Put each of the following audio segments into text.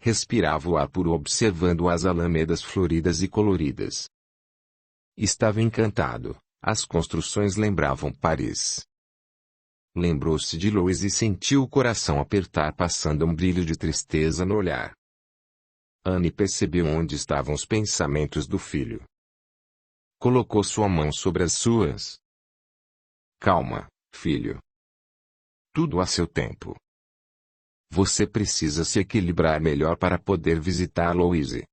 respirava o ar puro observando as alamedas floridas e coloridas. Estava encantado, as construções lembravam Paris. Lembrou-se de Louise e sentiu o coração apertar passando um brilho de tristeza no olhar. Anne percebeu onde estavam os pensamentos do filho. Colocou sua mão sobre as suas. Calma, filho. Tudo a seu tempo. Você precisa se equilibrar melhor para poder visitar Louise.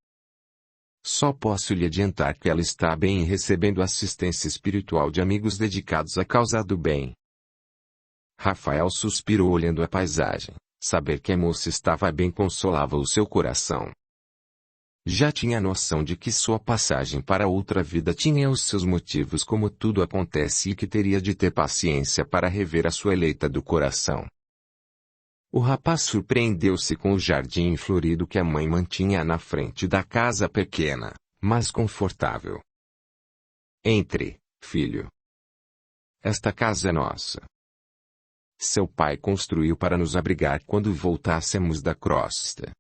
Só posso lhe adiantar que ela está bem e recebendo assistência espiritual de amigos dedicados à causa do bem. Rafael suspirou olhando a paisagem. Saber que a moça estava bem consolava o seu coração. Já tinha noção de que sua passagem para outra vida tinha os seus motivos como tudo acontece e que teria de ter paciência para rever a sua eleita do coração. O rapaz surpreendeu-se com o jardim florido que a mãe mantinha na frente da casa pequena, mas confortável. Entre, filho. Esta casa é nossa. Seu pai construiu para nos abrigar quando voltássemos da crosta.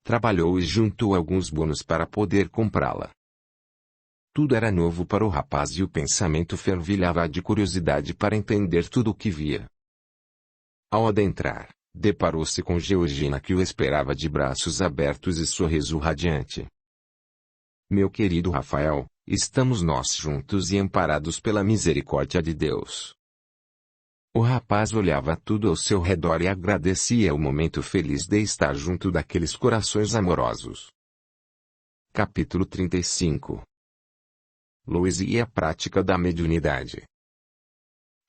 Trabalhou e juntou alguns bônus para poder comprá-la. Tudo era novo para o rapaz e o pensamento fervilhava de curiosidade para entender tudo o que via. Ao adentrar, deparou-se com Georgina que o esperava de braços abertos e sorriso radiante. Meu querido Rafael, estamos nós juntos e amparados pela misericórdia de Deus. O rapaz olhava tudo ao seu redor e agradecia o momento feliz de estar junto daqueles corações amorosos. Capítulo 35. Louise e a prática da mediunidade.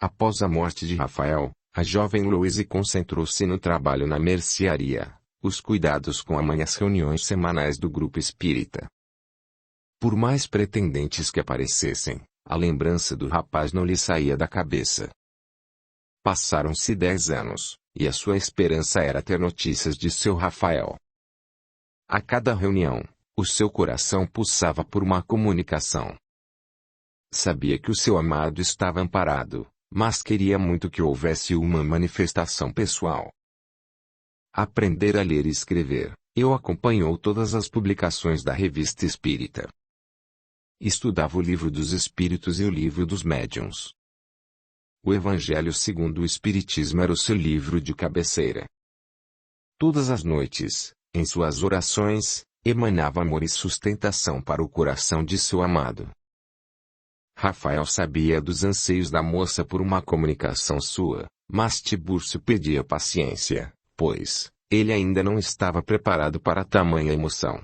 Após a morte de Rafael, a jovem Louise concentrou-se no trabalho na mercearia, os cuidados com a mãe e as reuniões semanais do grupo espírita. Por mais pretendentes que aparecessem, a lembrança do rapaz não lhe saía da cabeça. Passaram-se 10 anos, e a sua esperança era ter notícias de seu Rafael. A cada reunião, o seu coração pulsava por uma comunicação. Sabia que o seu amado estava amparado, mas queria muito que houvesse uma manifestação pessoal. Aprender a ler e escrever, acompanhou todas as publicações da Revista Espírita. Estudava o Livro dos Espíritos e o Livro dos Médiuns. O Evangelho segundo o Espiritismo era o seu livro de cabeceira. Todas as noites, em suas orações, emanava amor e sustentação para o coração de seu amado. Rafael sabia dos anseios da moça por uma comunicação sua, mas Tibúrcio pedia paciência, pois ele ainda não estava preparado para tamanha emoção.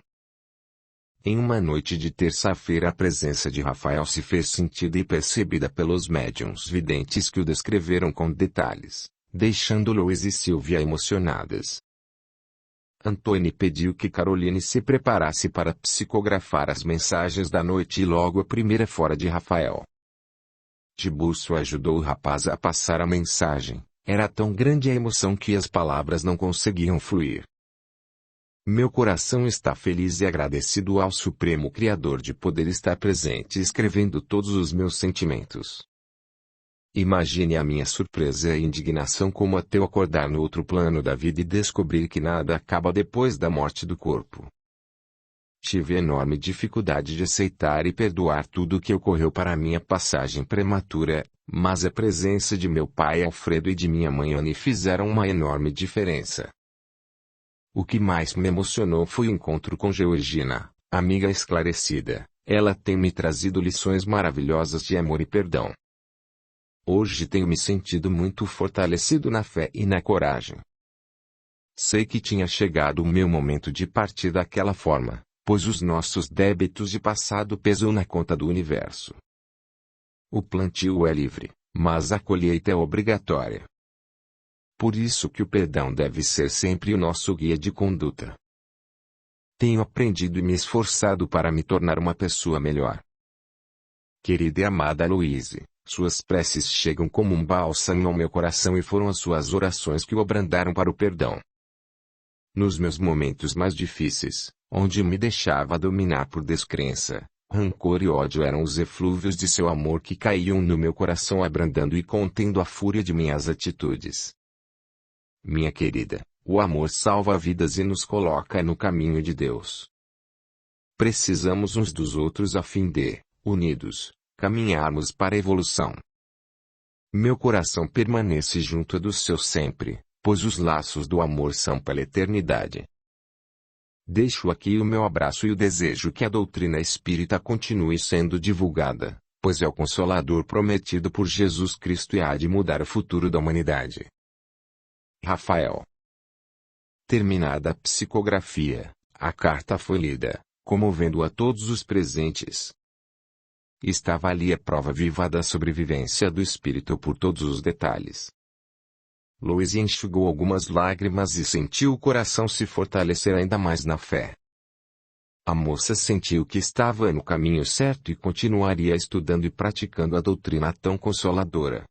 Em uma noite de terça-feira a presença de Rafael se fez sentida e percebida pelos médiuns videntes que o descreveram com detalhes, deixando Louise e Silvia emocionadas. Antônio pediu que Caroline se preparasse para psicografar as mensagens da noite e logo a primeira fora de Rafael. Tibúrcio ajudou o rapaz a passar a mensagem. Era tão grande a emoção que as palavras não conseguiam fluir. Meu coração está feliz e agradecido ao Supremo Criador de poder estar presente escrevendo todos os meus sentimentos. Imagine a minha surpresa e indignação como até eu acordar no outro plano da vida e descobrir que nada acaba depois da morte do corpo. Tive enorme dificuldade de aceitar e perdoar tudo o que ocorreu para minha passagem prematura, mas a presença de meu pai Alfredo e de minha mãe Anne fizeram uma enorme diferença. O que mais me emocionou foi o encontro com Georgina, amiga esclarecida. Ela tem me trazido lições maravilhosas de amor e perdão. Hoje tenho me sentido muito fortalecido na fé e na coragem. Sei que tinha chegado o meu momento de partir daquela forma, pois os nossos débitos de passado pesam na conta do universo. O plantio é livre, mas a colheita é obrigatória. Por isso que o perdão deve ser sempre o nosso guia de conduta. Tenho aprendido e me esforçado para me tornar uma pessoa melhor. Querida e amada Louise, suas preces chegam como um bálsamo ao meu coração e foram as suas orações que o abrandaram para o perdão. Nos meus momentos mais difíceis, onde me deixava dominar por descrença, rancor e ódio eram os eflúvios de seu amor que caíam no meu coração abrandando e contendo a fúria de minhas atitudes. Minha querida, O amor salva vidas e nos coloca no caminho de Deus. Precisamos uns dos outros a fim de, unidos, caminharmos para a evolução. Meu coração permanece junto do seu sempre, pois os laços do amor são pela eternidade. Deixo aqui o meu abraço e o desejo que a doutrina espírita continue sendo divulgada, pois é o Consolador prometido por Jesus Cristo e há de mudar o futuro da humanidade. Rafael. Terminada a psicografia, a carta foi lida, comovendo a todos os presentes. Estava ali a prova viva da sobrevivência do espírito por todos os detalhes. Louise enxugou algumas lágrimas e sentiu o coração se fortalecer ainda mais na fé. A moça sentiu que estava no caminho certo e continuaria estudando e praticando a doutrina tão consoladora.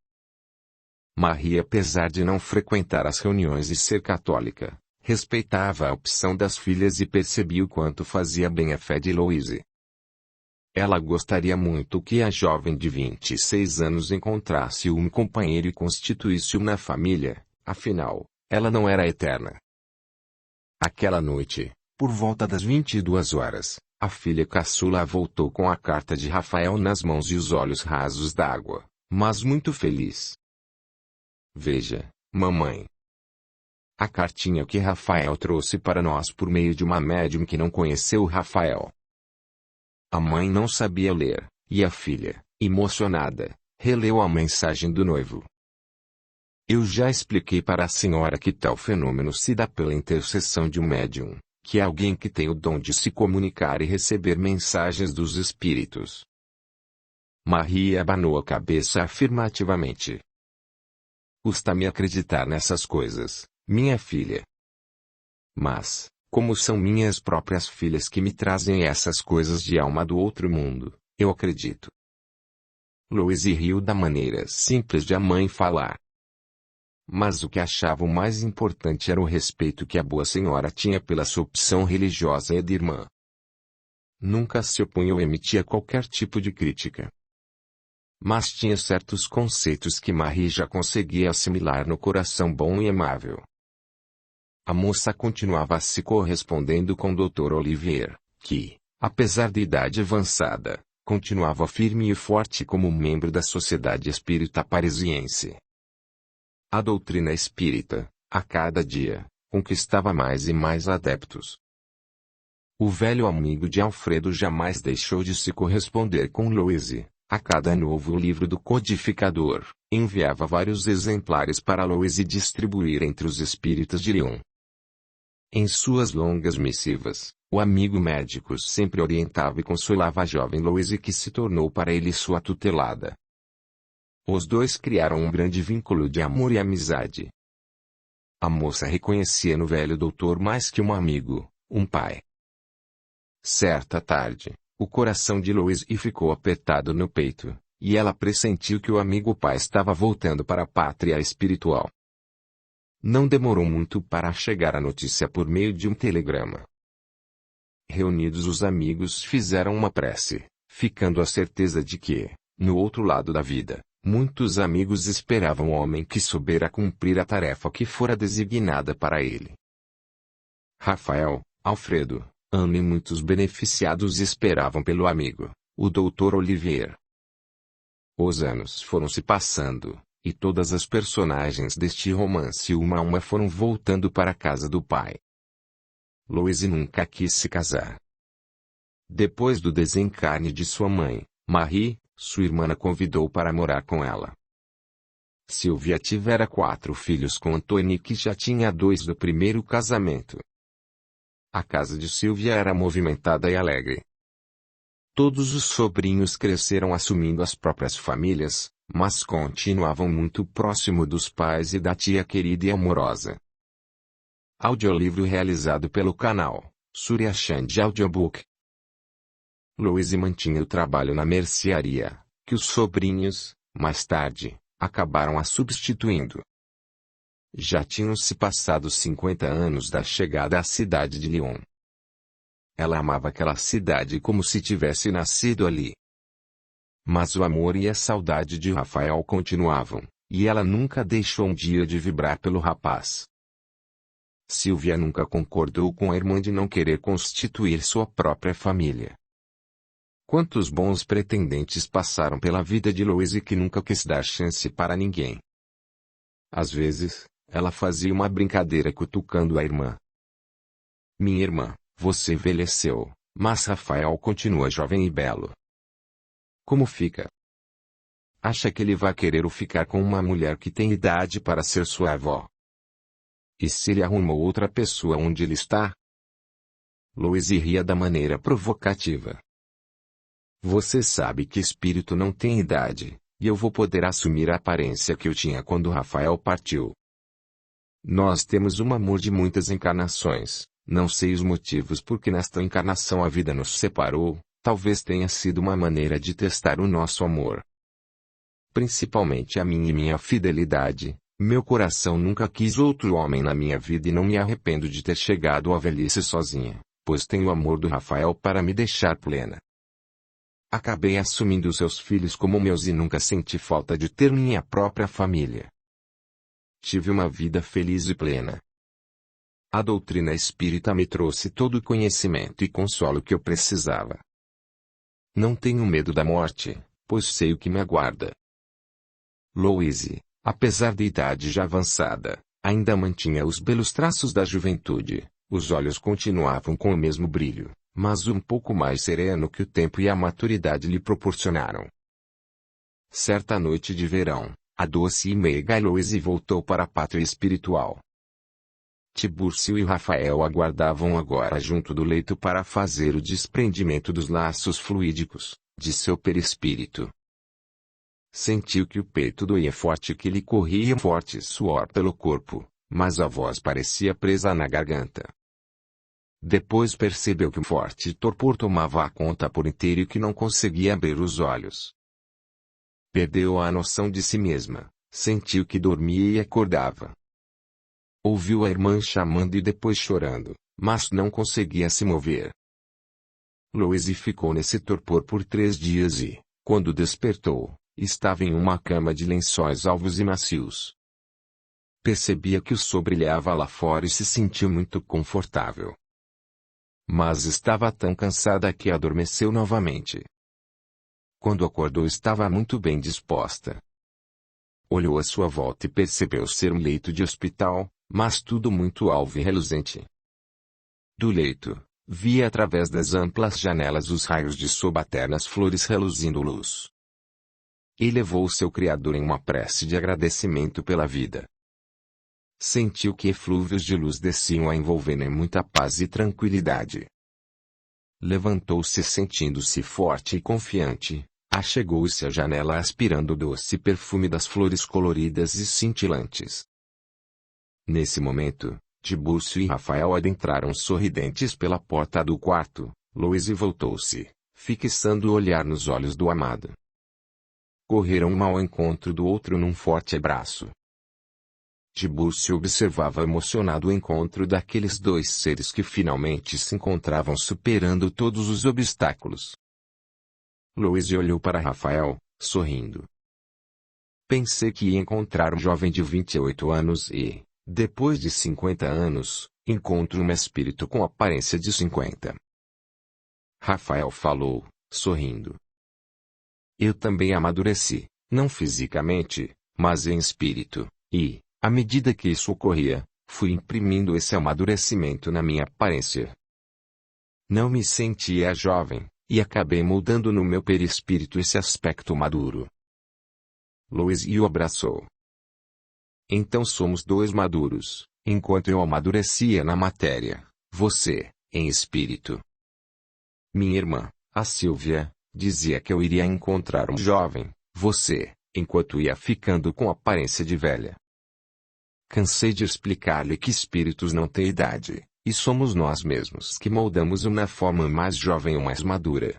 Marie, apesar de não frequentar as reuniões e ser católica, respeitava a opção das filhas e percebia o quanto fazia bem a fé de Louise. Ela gostaria muito que a jovem de 26 anos encontrasse um companheiro e constituísse uma família, afinal, ela não era eterna. Aquela noite, por volta das 22 horas, a filha caçula voltou com a carta de Rafael nas mãos e os olhos rasos d'água, mas muito feliz. Veja, mamãe. A cartinha que Rafael trouxe para nós por meio de uma médium que não conheceu Rafael. A mãe não sabia ler, e a filha, emocionada, releu a mensagem do noivo. Eu já expliquei para a senhora que tal fenômeno se dá pela intercessão de um médium, que é alguém que tem o dom de se comunicar e receber mensagens dos espíritos. Maria abanou a cabeça afirmativamente. Custa-me acreditar nessas coisas, minha filha. Mas, como são minhas próprias filhas que me trazem essas coisas de alma do outro mundo, eu acredito. Louise riu da maneira simples de a mãe falar. Mas o que achava o mais importante era o respeito que a boa senhora tinha pela sua opção religiosa e de irmã. Nunca se opunha ou emitia qualquer tipo de crítica. Mas tinha certos conceitos que Marie já conseguia assimilar no coração bom e amável. A moça continuava se correspondendo com o Dr. Olivier, que, apesar de idade avançada, continuava firme e forte como membro da Sociedade Espírita Parisiense. A doutrina espírita, a cada dia, conquistava mais e mais adeptos. O velho amigo de Alfredo jamais deixou de se corresponder com Louise. A cada novo livro do codificador, enviava vários exemplares para Louise distribuir entre os espíritas de Lyon. Em suas longas missivas, o amigo médico sempre orientava e consolava a jovem Louise que se tornou para ele sua tutelada. Os dois criaram um grande vínculo de amor e amizade. A moça reconhecia no velho doutor mais que um amigo, um pai. Certa tarde, o coração de Louise ficou apertado no peito, e ela pressentiu que o amigo pai estava voltando para a pátria espiritual. Não demorou muito para chegar a notícia por meio de um telegrama. Reunidos os amigos fizeram uma prece, ficando a certeza de que, no outro lado da vida, muitos amigos esperavam o homem que soubera cumprir a tarefa que fora designada para ele. Rafael, Alfredo, Ana e muitos beneficiados esperavam pelo amigo, o Dr. Olivier. Os anos foram se passando, e todas as personagens deste romance uma a uma foram voltando para a casa do pai. Louise nunca quis se casar. Depois do desencarne de sua mãe, Marie, sua irmã, a convidou para morar com ela. Silvia tivera 4 filhos com Antônio, que já tinha 2 do primeiro casamento. A casa de Silvia era movimentada e alegre. Todos os sobrinhos cresceram assumindo as próprias famílias, mas continuavam muito próximo dos pais e da tia querida e amorosa. Audiolivro realizado pelo canal Surya Chand Audiobook. Louise mantinha o trabalho na mercearia, que os sobrinhos, mais tarde, acabaram a substituindo. Já tinham se passado 50 anos da chegada à cidade de Lyon. Ela amava aquela cidade como se tivesse nascido ali. Mas o amor e a saudade de Rafael continuavam, e ela nunca deixou um dia de vibrar pelo rapaz. Sylvia nunca concordou com a irmã de não querer constituir sua própria família. Quantos bons pretendentes passaram pela vida de Louise que nunca quis dar chance para ninguém. Às vezes, ela fazia uma brincadeira cutucando a irmã. Minha irmã, você envelheceu, mas Rafael continua jovem e belo. Como fica? Acha que ele vai querer ficar com uma mulher que tem idade para ser sua avó? E se ele arrumou outra pessoa onde ele está? Louise ria da maneira provocativa. Você sabe que espírito não tem idade, e eu vou poder assumir a aparência que eu tinha quando Rafael partiu. Nós temos um amor de muitas encarnações, não sei os motivos porque nesta encarnação a vida nos separou, talvez tenha sido uma maneira de testar o nosso amor. Principalmente a minha e minha fidelidade, meu coração nunca quis outro homem na minha vida e não me arrependo de ter chegado à velhice sozinha, pois tenho o amor do Rafael para me deixar plena. Acabei assumindo seus filhos como meus e nunca senti falta de ter minha própria família. Tive uma vida feliz e plena. A doutrina espírita me trouxe todo o conhecimento e consolo que eu precisava. Não tenho medo da morte, pois sei o que me aguarda. Louise, apesar de idade já avançada, ainda mantinha os belos traços da juventude, os olhos continuavam com o mesmo brilho, mas um pouco mais sereno que o tempo e a maturidade lhe proporcionaram. Certa noite de verão, a doce e meiga Louise voltou para a pátria espiritual. Tibúrcio e Rafael aguardavam agora junto do leito para fazer o desprendimento dos laços fluídicos, de seu perispírito. Sentiu que o peito doía forte e que lhe corria um forte suor pelo corpo, mas a voz parecia presa na garganta. Depois percebeu que um forte torpor tomava a conta por inteiro e que não conseguia abrir os olhos. Perdeu a noção de si mesma, sentiu que dormia e acordava. Ouviu a irmã chamando e depois chorando, mas não conseguia se mover. Louise ficou nesse torpor por 3 dias e, quando despertou, estava em uma cama de lençóis alvos e macios. Percebia que o sol brilhava lá fora e se sentiu muito confortável. Mas estava tão cansada que adormeceu novamente. Quando acordou estava muito bem disposta. Olhou à sua volta e percebeu ser um leito de hospital, mas tudo muito alvo e reluzente. Do leito, via através das amplas janelas os raios de sob ternas flores reluzindo luz. Elevou seu Criador em uma prece de agradecimento pela vida. Sentiu que eflúvios de luz desciam a envolvê-lo em muita paz e tranquilidade. Levantou-se sentindo-se forte e confiante, achegou-se à janela aspirando o doce perfume das flores coloridas e cintilantes. Nesse momento, Tibúrcio e Rafael adentraram sorridentes pela porta do quarto. Louise voltou-se, fixando o olhar nos olhos do amado. Correram um ao encontro do outro num forte abraço. Tibúrcio observava emocionado o encontro daqueles dois seres que finalmente se encontravam superando todos os obstáculos. Louise olhou para Rafael, sorrindo. Pensei que ia encontrar um jovem de 28 anos e, depois de 50 anos, encontro um espírito com aparência de 50. Rafael falou, sorrindo. Eu também amadureci, não fisicamente, mas em espírito, e, à medida que isso ocorria, fui imprimindo esse amadurecimento na minha aparência. Não me sentia jovem, e acabei moldando no meu perispírito esse aspecto maduro. Louise o abraçou. Então somos dois maduros, enquanto eu amadurecia na matéria, você, em espírito. Minha irmã, a Sylvia, dizia que eu iria encontrar um jovem, você, enquanto ia ficando com aparência de velha. Cansei de explicar-lhe que espíritos não têm idade, e somos nós mesmos que moldamos uma forma mais jovem ou mais madura.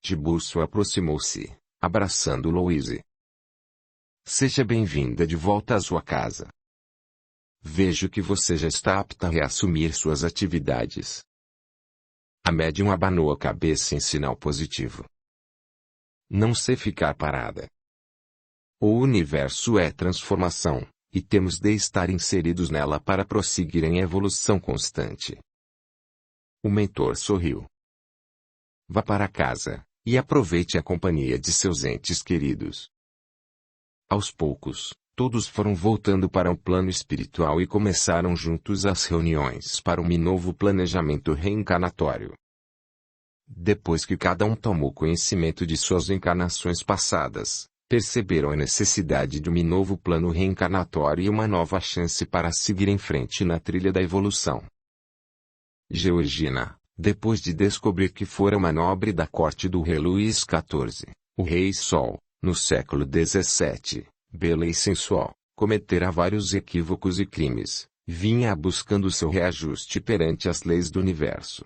Tibúrcio aproximou-se, abraçando Louise. Seja bem-vinda de volta à sua casa. Vejo que você já está apta a reassumir suas atividades. A médium abanou a cabeça em sinal positivo. Não sei ficar parada. O universo é transformação, e temos de estar inseridos nela para prosseguir em evolução constante. O mentor sorriu. Vá para casa, e aproveite a companhia de seus entes queridos. Aos poucos, todos foram voltando para o plano espiritual e começaram juntos as reuniões para um novo planejamento reencarnatório. Depois que cada um tomou conhecimento de suas encarnações passadas, perceberam a necessidade de um novo plano reencarnatório e uma nova chance para seguir em frente na trilha da evolução. Georgina, depois de descobrir que fora uma nobre da corte do rei Luís XIV, o Rei Sol, no século XVII, bela e sensual, cometera vários equívocos e crimes, vinha buscando seu reajuste perante as leis do universo.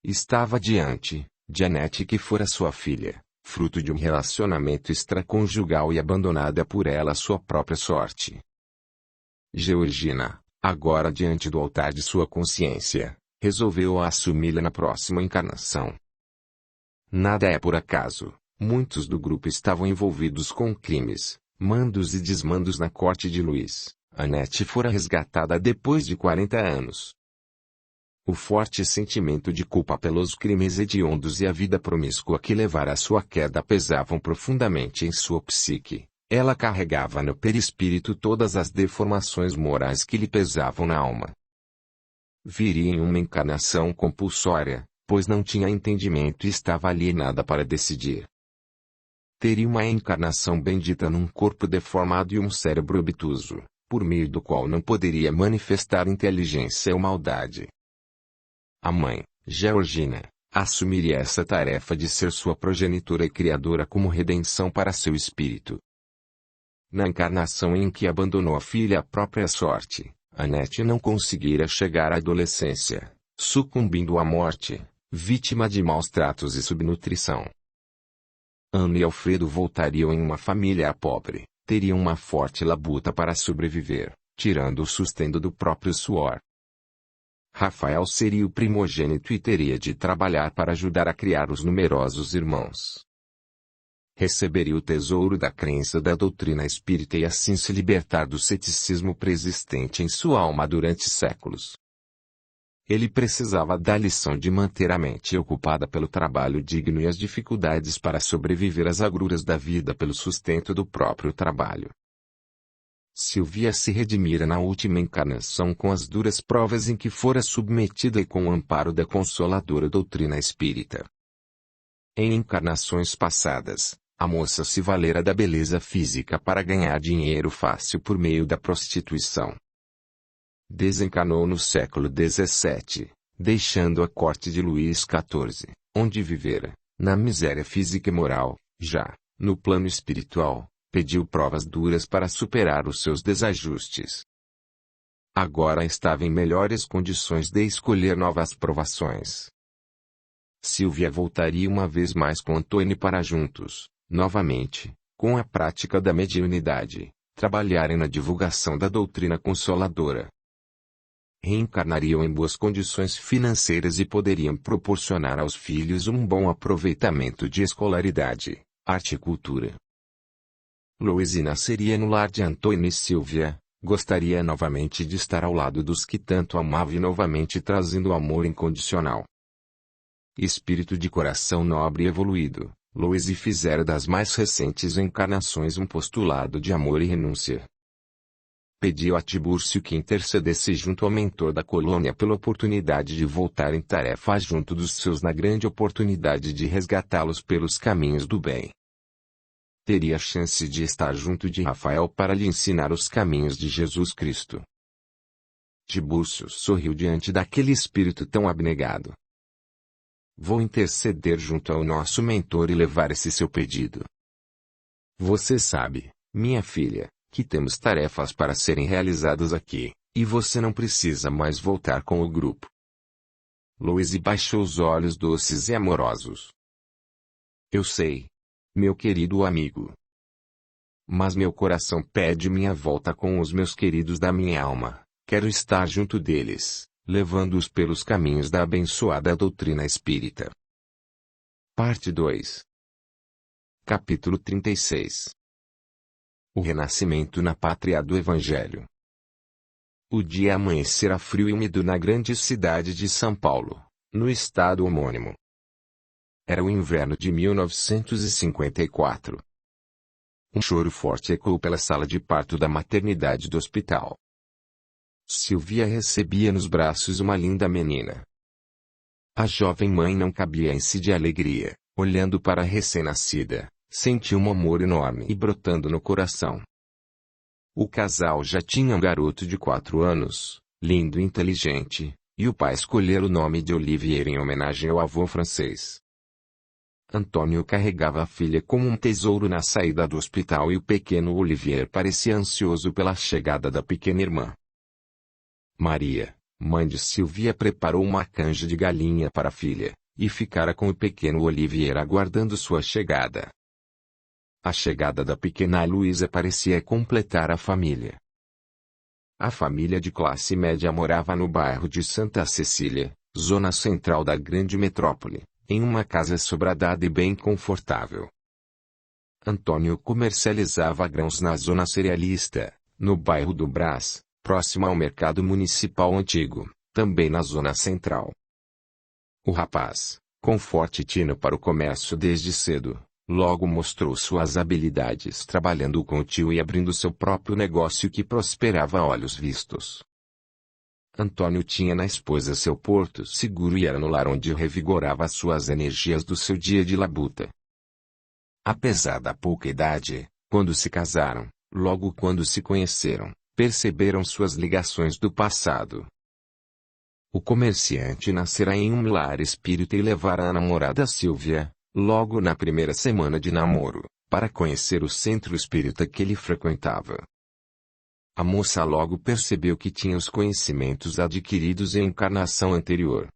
Estava diante, de Annette, que fora sua filha, fruto de um relacionamento extraconjugal e abandonada por ela à sua própria sorte. Georgina, agora diante do altar de sua consciência, resolveu assumi-la na próxima encarnação. Nada é por acaso, muitos do grupo estavam envolvidos com crimes, mandos e desmandos na corte de Luís. Annette fora resgatada depois de 40 anos. O forte sentimento de culpa pelos crimes hediondos e a vida promíscua que levara à sua queda pesavam profundamente em sua psique. Ela carregava no perispírito todas as deformações morais que lhe pesavam na alma. Viria em uma encarnação compulsória, pois não tinha entendimento e estava alienada para decidir. Teria uma encarnação bendita num corpo deformado e um cérebro obtuso, por meio do qual não poderia manifestar inteligência ou maldade. A mãe, Georgina, assumiria essa tarefa de ser sua progenitora e criadora como redenção para seu espírito. Na encarnação em que abandonou a filha à própria sorte, Annette não conseguira chegar à adolescência, sucumbindo à morte, vítima de maus tratos e subnutrição. Ana e Alfredo voltariam em uma família pobre, teriam uma forte labuta para sobreviver, tirando o sustento do próprio suor. Rafael seria o primogênito e teria de trabalhar para ajudar a criar os numerosos irmãos. Receberia o tesouro da crença da doutrina espírita e assim se libertar do ceticismo preexistente em sua alma durante séculos. Ele precisava da lição de manter a mente ocupada pelo trabalho digno e as dificuldades para sobreviver às agruras da vida pelo sustento do próprio trabalho. Silvia se redimira na última encarnação com as duras provas em que fora submetida e com o amparo da consoladora doutrina espírita. Em encarnações passadas, a moça se valera da beleza física para ganhar dinheiro fácil por meio da prostituição. Desencarnou no século XVII, deixando a corte de Luís XIV, onde vivera, na miséria física e moral. Já, no plano espiritual, pediu provas duras para superar os seus desajustes. Agora estava em melhores condições de escolher novas provações. Silvia voltaria uma vez mais com Antônio para juntos, novamente, com a prática da mediunidade, trabalharem na divulgação da doutrina consoladora. Reencarnariam em boas condições financeiras e poderiam proporcionar aos filhos um bom aproveitamento de escolaridade, arte e cultura. Loise nasceria no lar de Antônio e Silvia, gostaria novamente de estar ao lado dos que tanto amava e novamente trazendo amor incondicional. Espírito de coração nobre e evoluído, Loise fizera das mais recentes encarnações um postulado de amor e renúncia. Pediu a Tibúrcio que intercedesse junto ao mentor da colônia pela oportunidade de voltar em tarefa junto dos seus na grande oportunidade de resgatá-los pelos caminhos do bem. Teria a chance de estar junto de Rafael para lhe ensinar os caminhos de Jesus Cristo. Tibúrcio sorriu diante daquele espírito tão abnegado. Vou interceder junto ao nosso mentor e levar esse seu pedido. Você sabe, minha filha, que temos tarefas para serem realizadas aqui, e você não precisa mais voltar com o grupo. Loise baixou os olhos doces e amorosos. Eu sei, meu querido amigo. Mas meu coração pede minha volta com os meus queridos da minha alma, quero estar junto deles, levando-os pelos caminhos da abençoada doutrina espírita. Parte 2. Capítulo 36. O renascimento na pátria do Evangelho. O dia amanhecera frio e úmido na grande cidade de São Paulo, no estado homônimo. Era o inverno de 1954. Um choro forte ecoou pela sala de parto da maternidade do hospital. Silvia recebia nos braços uma linda menina. A jovem mãe não cabia em si de alegria, olhando para a recém-nascida, sentiu um amor enorme e brotando no coração. O casal já tinha um garoto de 4 anos, lindo e inteligente, e o pai escolhera o nome de Olivier em homenagem ao avô francês. Antônio carregava a filha como um tesouro na saída do hospital e o pequeno Olivier parecia ansioso pela chegada da pequena irmã. Maria, mãe de Silvia, preparou uma canja de galinha para a filha, e ficara com o pequeno Olivier aguardando sua chegada. A chegada da pequena Luísa parecia completar a família. A família de classe média morava no bairro de Santa Cecília, zona central da grande metrópole, em uma casa sobradada e bem confortável. Antônio comercializava grãos na zona cerealista, no bairro do Brás, próximo ao mercado municipal antigo, também na zona central. O rapaz, com forte tino para o comércio desde cedo, logo mostrou suas habilidades trabalhando com o tio e abrindo seu próprio negócio que prosperava a olhos vistos. Antônio tinha na esposa seu porto seguro e era no lar onde revigorava suas energias do seu dia de labuta. Apesar da pouca idade, quando se casaram, logo quando se conheceram, perceberam suas ligações do passado. O comerciante nascera em um lar espírita e levara a namorada Silvia, logo na primeira semana de namoro, para conhecer o centro espírita que ele frequentava. A moça logo percebeu que tinha os conhecimentos adquiridos em encarnação anterior.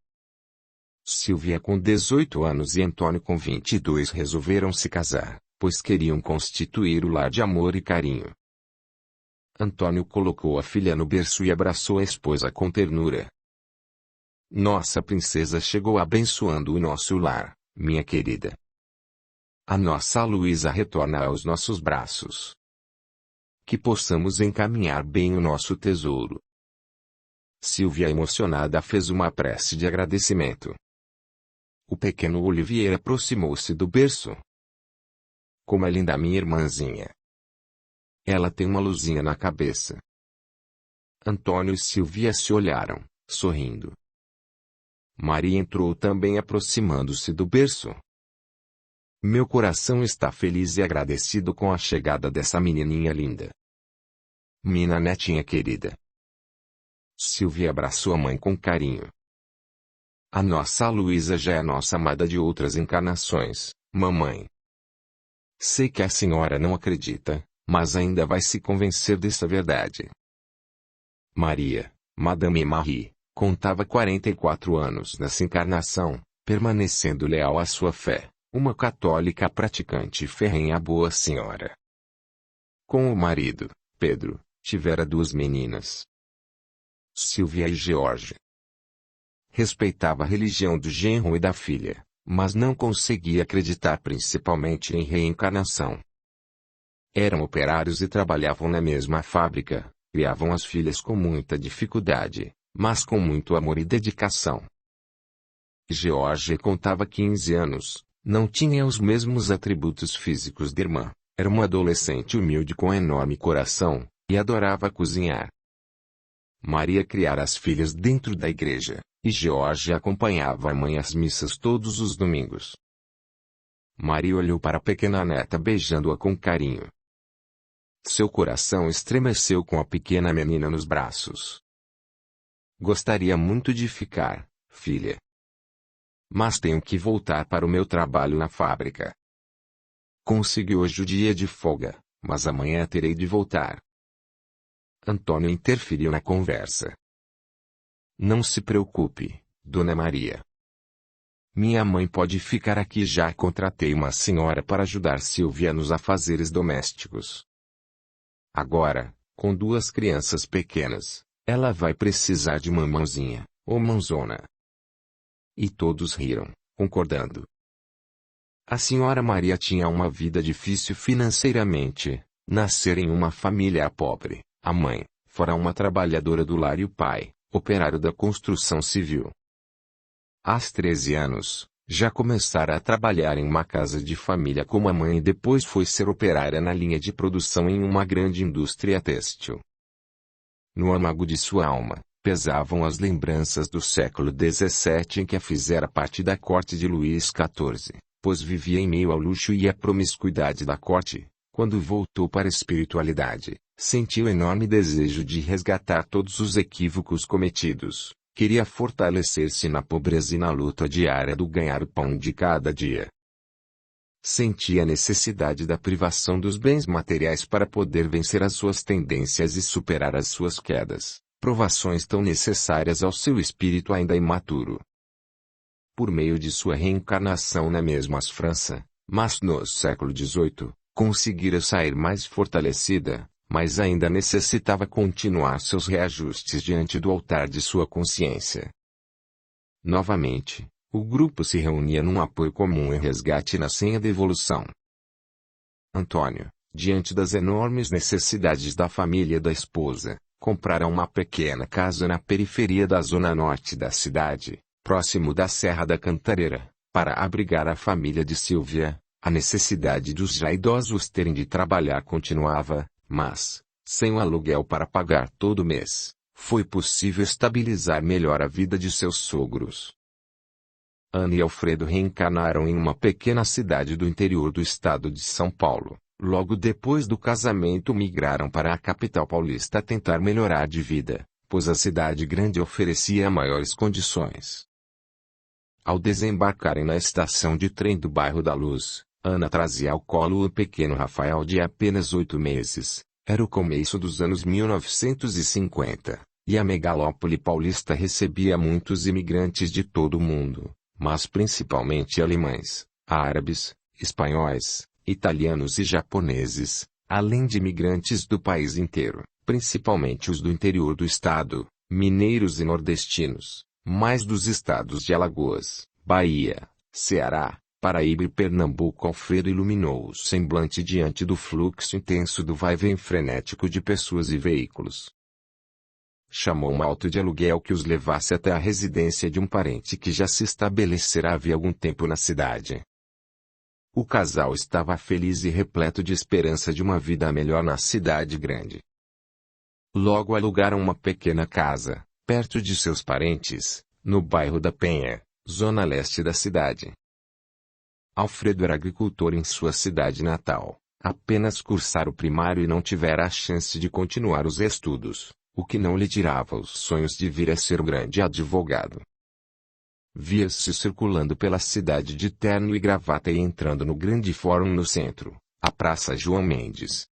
Silvia com 18 anos e Antônio com 22 resolveram se casar, pois queriam constituir o lar de amor e carinho. Antônio colocou a filha no berço e abraçou a esposa com ternura. Nossa princesa chegou abençoando o nosso lar, minha querida. A nossa Luísa retorna aos nossos braços. Que possamos encaminhar bem o nosso tesouro. Silvia emocionada fez uma prece de agradecimento. O pequeno Olivier aproximou-se do berço. Como é linda minha irmãzinha. Ela tem uma luzinha na cabeça. Antônio e Silvia se olharam, sorrindo. Maria entrou também aproximando-se do berço. Meu coração está feliz e agradecido com a chegada dessa menininha linda. Minha netinha querida. Silvia abraçou a mãe com carinho. A nossa Luísa já é nossa amada de outras encarnações, mamãe. Sei que a senhora não acredita, mas ainda vai se convencer dessa verdade. Maria, Madame Marie, contava 44 anos nessa encarnação, permanecendo leal à sua fé, uma católica praticante e ferrenha boa senhora. Com o marido, Pedro, tivera 2 meninas. Silvia e George. Respeitava a religião do genro e da filha, mas não conseguia acreditar principalmente em reencarnação. Eram operários e trabalhavam na mesma fábrica, criavam as filhas com muita dificuldade, mas com muito amor e dedicação. George contava 15 anos, não tinha os mesmos atributos físicos da irmã, era uma adolescente humilde com enorme coração, e adorava cozinhar. Maria criara as filhas dentro da igreja, e George acompanhava a mãe às missas todos os domingos. Maria olhou para a pequena neta beijando-a com carinho. Seu coração estremeceu com a pequena menina nos braços. Gostaria muito de ficar, filha. Mas tenho que voltar para o meu trabalho na fábrica. Consegui hoje o dia de folga, mas amanhã terei de voltar. Antônio interferiu na conversa. Não se preocupe, Dona Maria. Minha mãe pode ficar aqui, já contratei uma senhora para ajudar Silvia nos afazeres domésticos. Agora, com 2 crianças pequenas, ela vai precisar de uma mãozinha, ou mãozona. E todos riram, concordando. A senhora Maria tinha uma vida difícil financeiramente, Nascer em uma família pobre, a mãe, fora uma trabalhadora do lar e o pai, operário da construção civil. Aos 13 anos, já começara a trabalhar em uma casa de família como a mãe e depois foi ser operária na linha de produção em uma grande indústria têxtil. No âmago de sua alma, pesavam as lembranças do século XVII em que a fizera parte da corte de Luís XIV, pois vivia em meio ao luxo e à promiscuidade da corte. Quando voltou para a espiritualidade, sentiu enorme desejo de resgatar todos os equívocos cometidos. Queria fortalecer-se na pobreza e na luta diária do ganhar o pão de cada dia. Sentia a necessidade da privação dos bens materiais para poder vencer as suas tendências e superar as suas quedas, provações tão necessárias ao seu espírito ainda imaturo. Por meio de sua reencarnação na mesma França, mas no século XVIII, conseguira sair mais fortalecida, mas ainda necessitava continuar seus reajustes diante do altar de sua consciência. Novamente, o grupo se reunia num apoio comum em resgate na senha de evolução. Antônio, diante das enormes necessidades da família e da esposa, comprara uma pequena casa na periferia da zona norte da cidade, próximo da Serra da Cantareira, para abrigar a família de Silvia. A necessidade dos já idosos terem de trabalhar continuava, mas, sem o aluguel para pagar todo mês, foi possível estabilizar melhor a vida de seus sogros. Ana e Alfredo reencarnaram em uma pequena cidade do interior do estado de São Paulo. Logo depois do casamento migraram para a capital paulista tentar melhorar de vida, pois a cidade grande oferecia maiores condições. Ao desembarcarem na estação de trem do bairro da Luz, Ana trazia ao colo o pequeno Rafael de apenas 8 meses. Era o começo dos anos 1950, e a megalópole paulista recebia muitos imigrantes de todo o mundo, mas principalmente alemães, árabes, espanhóis, italianos e japoneses, além de imigrantes do país inteiro, principalmente os do interior do estado, mineiros e nordestinos, mais dos estados de Alagoas, Bahia, Ceará, Paraíba e Pernambuco. Alfredo iluminou o semblante diante do fluxo intenso do vai-vem frenético de pessoas e veículos. Chamou um auto de aluguel que os levasse até a residência de um parente que já se estabelecera havia algum tempo na cidade. O casal estava feliz e repleto de esperança de uma vida melhor na cidade grande. Logo alugaram uma pequena casa, perto de seus parentes, no bairro da Penha, zona leste da cidade. Alfredo era agricultor em sua cidade natal, apenas cursara o primário e não tivera a chance de continuar os estudos, o que não lhe tirava os sonhos de vir a ser um grande advogado. Via-se circulando pela cidade de terno e gravata e entrando no grande fórum no centro, a Praça João Mendes.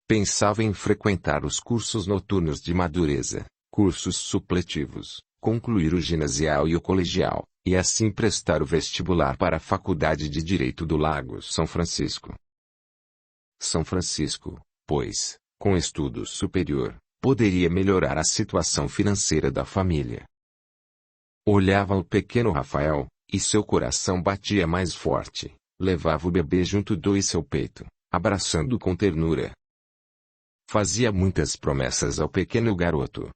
Pensava em frequentar os cursos noturnos de madureza, cursos supletivos, concluir o ginasial e o colegial, e assim prestar o vestibular para a Faculdade de Direito do Lago São Francisco. São Francisco, pois, com estudo superior, poderia melhorar a situação financeira da família. Olhava o pequeno Rafael, e seu coração batia mais forte. Levava o bebê junto do seu peito, abraçando-o com ternura. Fazia muitas promessas ao pequeno garoto.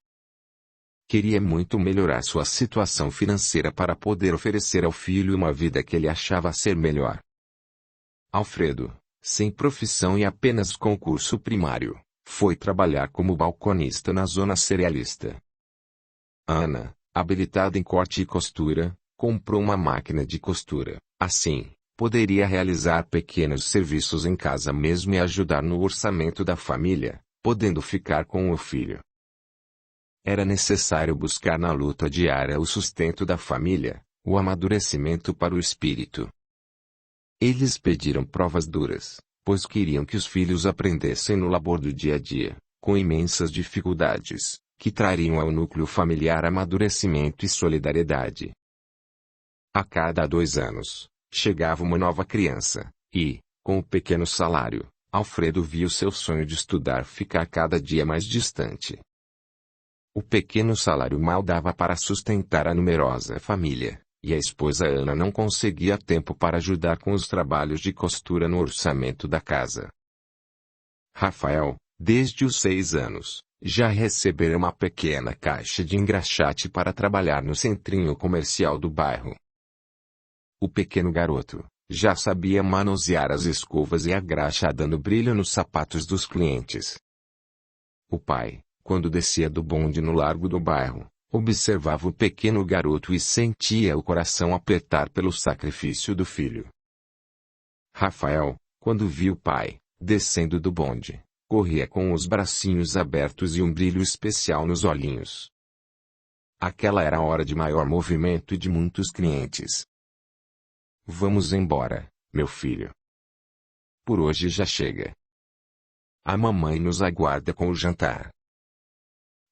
Queria muito melhorar sua situação financeira para poder oferecer ao filho uma vida que ele achava ser melhor. Alfredo, sem profissão e apenas concurso primário, foi trabalhar como balconista na zona cerealista. Ana, habilitada em corte e costura, comprou uma máquina de costura. Assim, poderia realizar pequenos serviços em casa mesmo e ajudar no orçamento da família, podendo ficar com o filho. Era necessário buscar na luta diária o sustento da família, o amadurecimento para o espírito. Eles pediram provas duras, pois queriam que os filhos aprendessem no labor do dia a dia, com imensas dificuldades, que trariam ao núcleo familiar amadurecimento e solidariedade. A cada 2 anos, chegava uma nova criança, e, com o pequeno salário, Alfredo via o seu sonho de estudar ficar cada dia mais distante. O pequeno salário mal dava para sustentar a numerosa família, e a esposa Ana não conseguia tempo para ajudar com os trabalhos de costura no orçamento da casa. Rafael, desde os 6 anos, já recebera uma pequena caixa de engraxate para trabalhar no centrinho comercial do bairro. O pequeno garoto já sabia manusear as escovas e a graxa dando brilho nos sapatos dos clientes. O pai, quando descia do bonde no largo do bairro, observava o pequeno garoto e sentia o coração apertar pelo sacrifício do filho. Rafael, quando viu o pai descendo do bonde, corria com os bracinhos abertos e um brilho especial nos olhinhos. Aquela era a hora de maior movimento e de muitos clientes. Vamos embora, meu filho. Por hoje já chega. A mamãe nos aguarda com o jantar.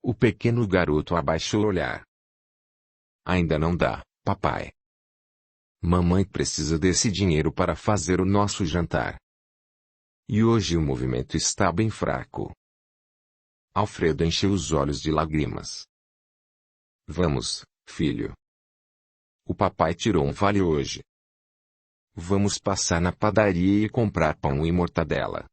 O pequeno garoto abaixou o olhar. Ainda não dá, papai. Mamãe precisa desse dinheiro para fazer o nosso jantar. E hoje o movimento está bem fraco. Alfredo encheu os olhos de lágrimas. Vamos, filho. O papai tirou um vale hoje. Vamos passar na padaria e comprar pão e mortadela.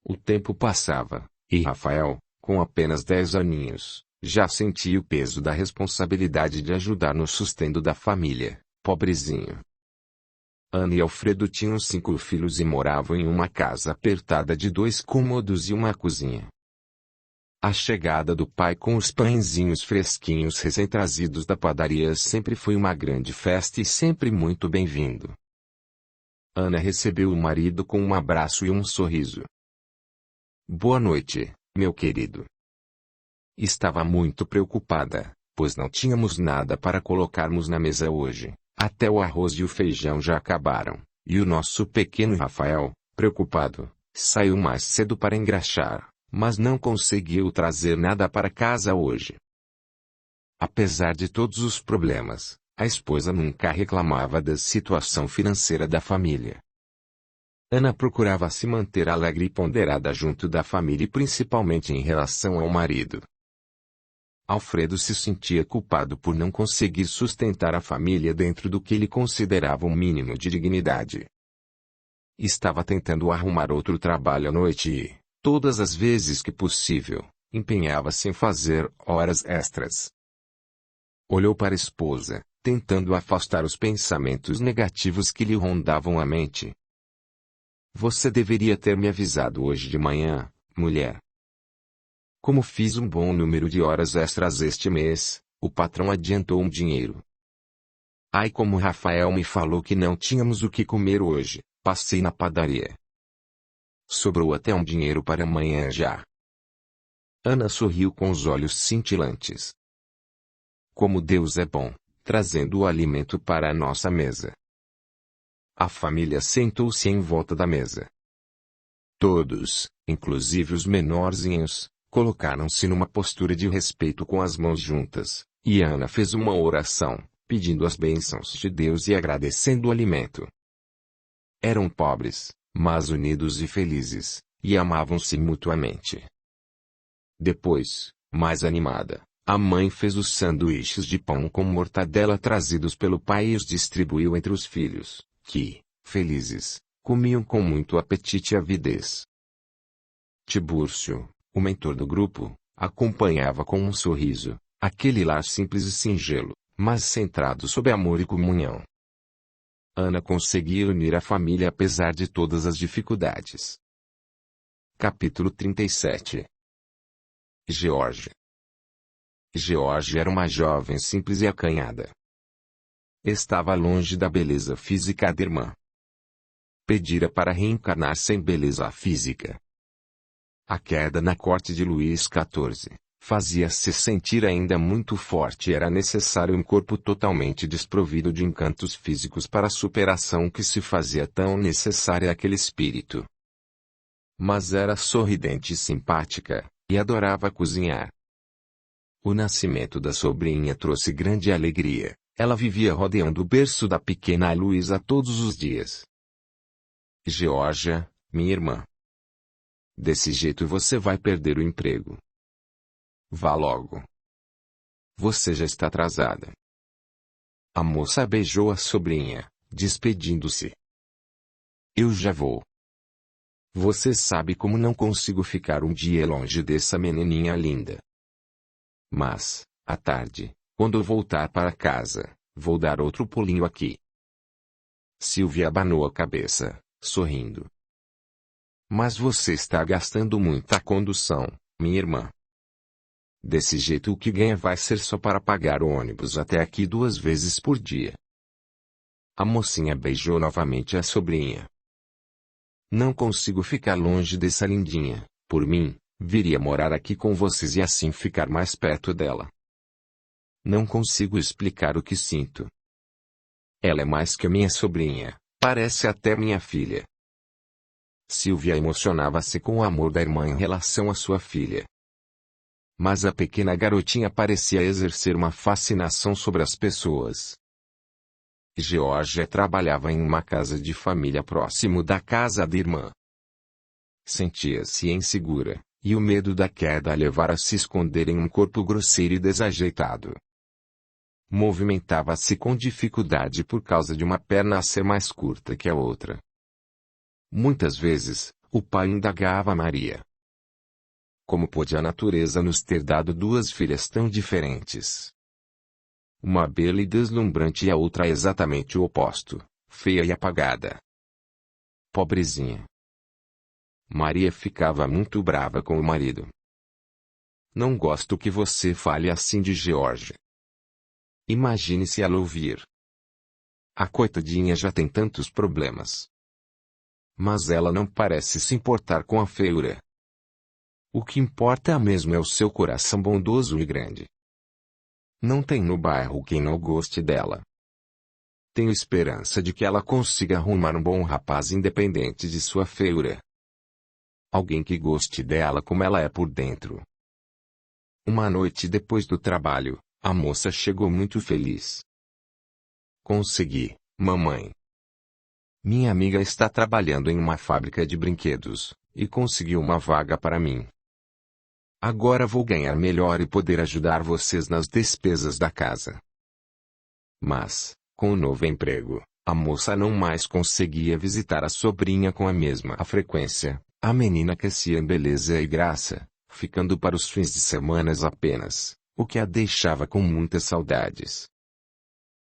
O tempo passava, e Rafael, com apenas 10 aninhos, já sentia o peso da responsabilidade de ajudar no sustento da família, pobrezinho. Ana e Alfredo tinham 5 filhos e moravam em uma casa apertada de 2 cômodos e uma cozinha. A chegada do pai com os pãezinhos fresquinhos recém-trazidos da padaria sempre foi uma grande festa e sempre muito bem-vindo. Ana recebeu o marido com um abraço e um sorriso. Boa noite, meu querido. Estava muito preocupada, pois não tínhamos nada para colocarmos na mesa hoje. Até o arroz e o feijão já acabaram, e o nosso pequeno Rafael, preocupado, saiu mais cedo para engraxar, mas não conseguiu trazer nada para casa hoje. Apesar de todos os problemas, a esposa nunca reclamava da situação financeira da família. Ana procurava se manter alegre e ponderada junto da família e principalmente em relação ao marido. Alfredo se sentia culpado por não conseguir sustentar a família dentro do que ele considerava um mínimo de dignidade. Estava tentando arrumar outro trabalho à noite e, todas as vezes que possível, empenhava-se em fazer horas extras. Olhou para a esposa, tentando afastar os pensamentos negativos que lhe rondavam a mente. Você deveria ter me avisado hoje de manhã, mulher. Como fiz um bom número de horas extras este mês, o patrão adiantou um dinheiro. Ai, como Rafael me falou que não tínhamos o que comer hoje, passei na padaria. Sobrou até um dinheiro para amanhã já. Ana sorriu com os olhos cintilantes. Como Deus é bom, trazendo o alimento para a nossa mesa. A família sentou-se em volta da mesa. Todos, inclusive os menorzinhos, colocaram-se numa postura de respeito com as mãos juntas, e Ana fez uma oração, pedindo as bênçãos de Deus e agradecendo o alimento. Eram pobres, mas unidos e felizes, e amavam-se mutuamente. Depois, mais animada, a mãe fez os sanduíches de pão com mortadela trazidos pelo pai e os distribuiu entre os filhos, que, felizes, comiam com muito apetite e avidez. Tibúrcio, o mentor do grupo, acompanhava com um sorriso, aquele lar simples e singelo, mas centrado sob amor e comunhão. Ana conseguia unir a família apesar de todas as dificuldades. Capítulo 37. George. George era uma jovem simples e acanhada. Estava longe da beleza física da irmã. Pedira para reencarnar sem beleza física. A queda na corte de Luís XIV fazia-se sentir ainda muito forte e era necessário um corpo totalmente desprovido de encantos físicos para a superação que se fazia tão necessária àquele espírito. Mas era sorridente e simpática, e adorava cozinhar. O nascimento da sobrinha trouxe grande alegria, ela vivia rodeando o berço da pequena Luísa todos os dias. Geórgia, minha irmã. Desse jeito você vai perder o emprego. Vá logo. Você já está atrasada. A moça beijou a sobrinha, despedindo-se. Eu já vou. Você sabe como não consigo ficar um dia longe dessa menininha linda. Mas, à tarde, quando eu voltar para casa, vou dar outro pulinho aqui. Sylvia abanou a cabeça, sorrindo. Mas você está gastando muita condução, minha irmã. Desse jeito o que ganha vai ser só para pagar o ônibus até aqui 2 vezes por dia. A mocinha beijou novamente a sobrinha. Não consigo ficar longe dessa lindinha. Por mim, viria morar aqui com vocês e assim ficar mais perto dela. Não consigo explicar o que sinto. Ela é mais que minha sobrinha, parece até minha filha. Sylvia emocionava-se com o amor da irmã em relação à sua filha. Mas a pequena garotinha parecia exercer uma fascinação sobre as pessoas. Georgia trabalhava em uma casa de família próximo da casa da irmã. Sentia-se insegura, e o medo da queda a levara a se esconder em um corpo grosseiro e desajeitado. Movimentava-se com dificuldade por causa de uma perna a ser mais curta que a outra. Muitas vezes, o pai indagava a Maria. Como pôde a natureza nos ter dado 2 filhas tão diferentes? Uma bela e deslumbrante e a outra exatamente o oposto, feia e apagada. Pobrezinha. Maria ficava muito brava com o marido. Não gosto que você fale assim de Georgia. Imagine se ela ouvir. A coitadinha já tem tantos problemas. Mas ela não parece se importar com a feiura. O que importa mesmo é o seu coração bondoso e grande. Não tem no bairro quem não goste dela. Tenho esperança de que ela consiga arrumar um bom rapaz independente de sua feiura. Alguém que goste dela como ela é por dentro. Uma noite depois do trabalho, a moça chegou muito feliz. Consegui, mamãe. Minha amiga está trabalhando em uma fábrica de brinquedos, e conseguiu uma vaga para mim. Agora vou ganhar melhor e poder ajudar vocês nas despesas da casa. Mas, com o novo emprego, a moça não mais conseguia visitar a sobrinha com a mesma frequência. A menina crescia em beleza e graça, ficando para os fins de semana apenas, o que a deixava com muitas saudades.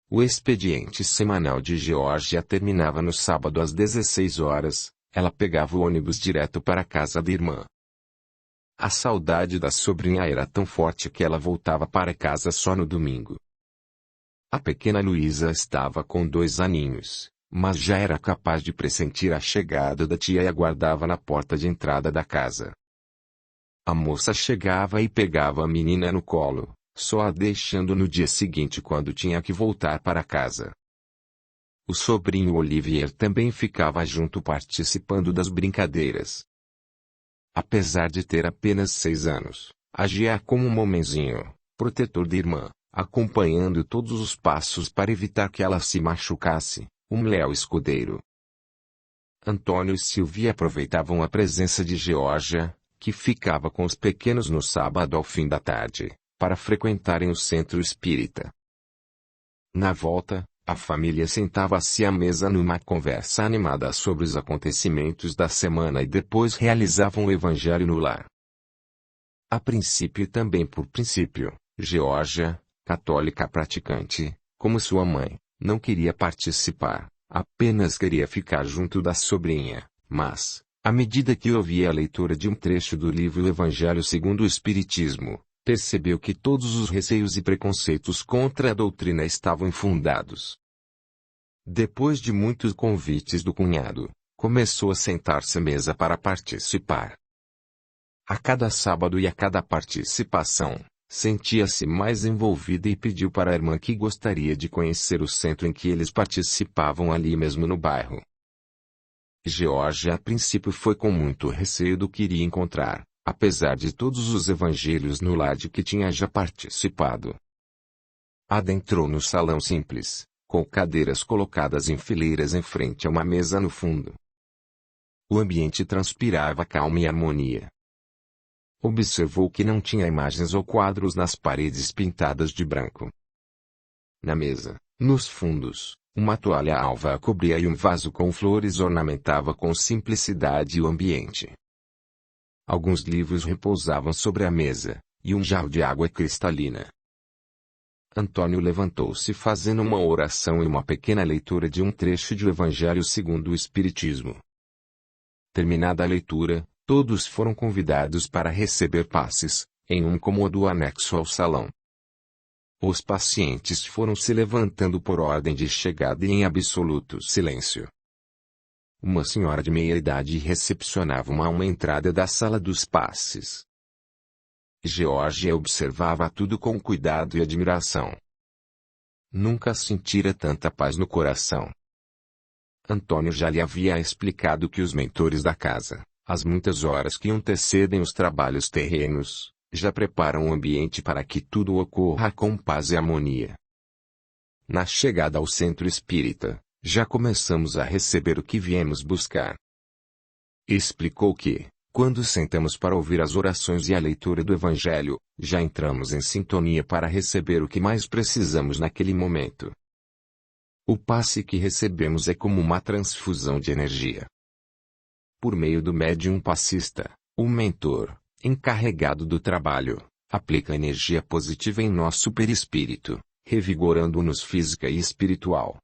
O expediente semanal de Georgia terminava no sábado às 16 horas, ela pegava o ônibus direto para a casa da irmã. A saudade da sobrinha era tão forte que ela voltava para casa só no domingo. A pequena Luísa estava com 2 aninhos, mas já era capaz de pressentir a chegada da tia e aguardava na porta de entrada da casa. A moça chegava e pegava a menina no colo, só a deixando no dia seguinte quando tinha que voltar para casa. O sobrinho Olivier também ficava junto participando das brincadeiras. Apesar de ter apenas 6 anos, agia como um homenzinho, protetor da irmã, acompanhando todos os passos para evitar que ela se machucasse, um leal escudeiro. Antônio e Sylvia aproveitavam a presença de Georgia, que ficava com os pequenos no sábado ao fim da tarde, para frequentarem o centro espírita. Na volta, a família sentava-se à mesa numa conversa animada sobre os acontecimentos da semana e depois realizavam o evangelho no lar. A princípio e também por princípio, Georgia, católica praticante, como sua mãe, não queria participar, apenas queria ficar junto da sobrinha, mas, à medida que ouvia a leitura de um trecho do livro Evangelho segundo o Espiritismo, percebeu que todos os receios e preconceitos contra a doutrina estavam infundados. Depois de muitos convites do cunhado, começou a sentar-se à mesa para participar. A cada sábado e a cada participação, sentia-se mais envolvida e pediu para a irmã que gostaria de conhecer o centro em que eles participavam ali mesmo no bairro. Georgia a princípio foi com muito receio do que iria encontrar, apesar de todos os evangelhos no lar de que tinha já participado. Adentrou no salão simples, com cadeiras colocadas em fileiras em frente a uma mesa no fundo. O ambiente transpirava calma e harmonia. Observou que não tinha imagens ou quadros nas paredes pintadas de branco. Na mesa, Nos fundos, uma toalha alva a cobria e um vaso com flores ornamentava com simplicidade o ambiente. Alguns livros repousavam sobre a mesa, e um jarro de água cristalina. Antônio levantou-se fazendo uma oração e uma pequena leitura de um trecho do Evangelho segundo o Espiritismo. Terminada a leitura, todos foram convidados para receber passes, em um cômodo anexo ao salão. Os pacientes foram se levantando por ordem de chegada e em absoluto silêncio. Uma senhora de meia-idade recepcionava uma entrada da sala dos passes. Geórgia observava tudo com cuidado e admiração. Nunca sentira tanta paz no coração. Antônio já lhe havia explicado que os mentores da casa, as muitas horas que antecedem os trabalhos terrenos, já preparam o ambiente para que tudo ocorra com paz e harmonia. Na chegada ao centro espírita, já começamos a receber o que viemos buscar. Explicou que, quando sentamos para ouvir as orações e a leitura do Evangelho, já entramos em sintonia para receber o que mais precisamos naquele momento. O passe que recebemos é como uma transfusão de energia. Por meio do médium passista, o mentor, encarregado do trabalho, aplica energia positiva em nosso perispírito, revigorando-nos física e espiritual.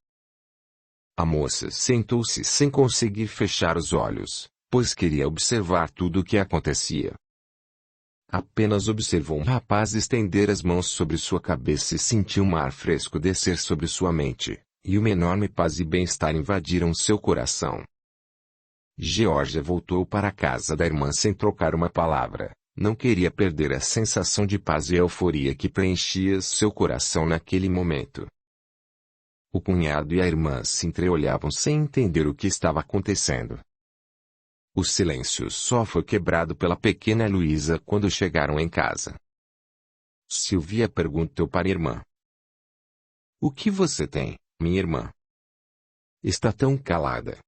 A moça sentou-se sem conseguir fechar os olhos, pois queria observar tudo o que acontecia. Apenas observou um rapaz estender as mãos sobre sua cabeça e sentiu um ar fresco descer sobre sua mente, e uma enorme paz e bem-estar invadiram seu coração. Geórgia voltou para a casa da irmã sem trocar uma palavra, não queria perder a sensação de paz e euforia que preenchia seu coração naquele momento. O cunhado e a irmã se entreolhavam sem entender o que estava acontecendo. O silêncio só foi quebrado pela pequena Luísa quando chegaram em casa. Silvia perguntou para a irmã: "O que você tem, minha irmã? Está tão calada.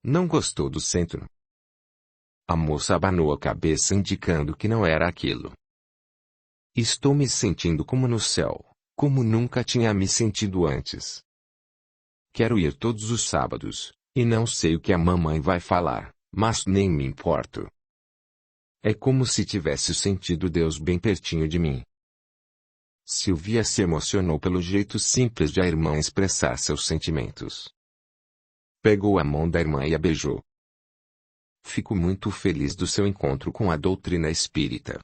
Não gostou do centro?" A moça abanou a cabeça indicando que não era aquilo. "Estou me sentindo como no céu, como nunca tinha me sentido antes. Quero ir todos os sábados, e não sei o que a mamãe vai falar, mas nem me importo. É como se tivesse sentido Deus bem pertinho de mim." Silvia se emocionou pelo jeito simples de a irmã expressar seus sentimentos. Pegou a mão da irmã e a beijou. "Fico muito feliz do seu encontro com a doutrina espírita.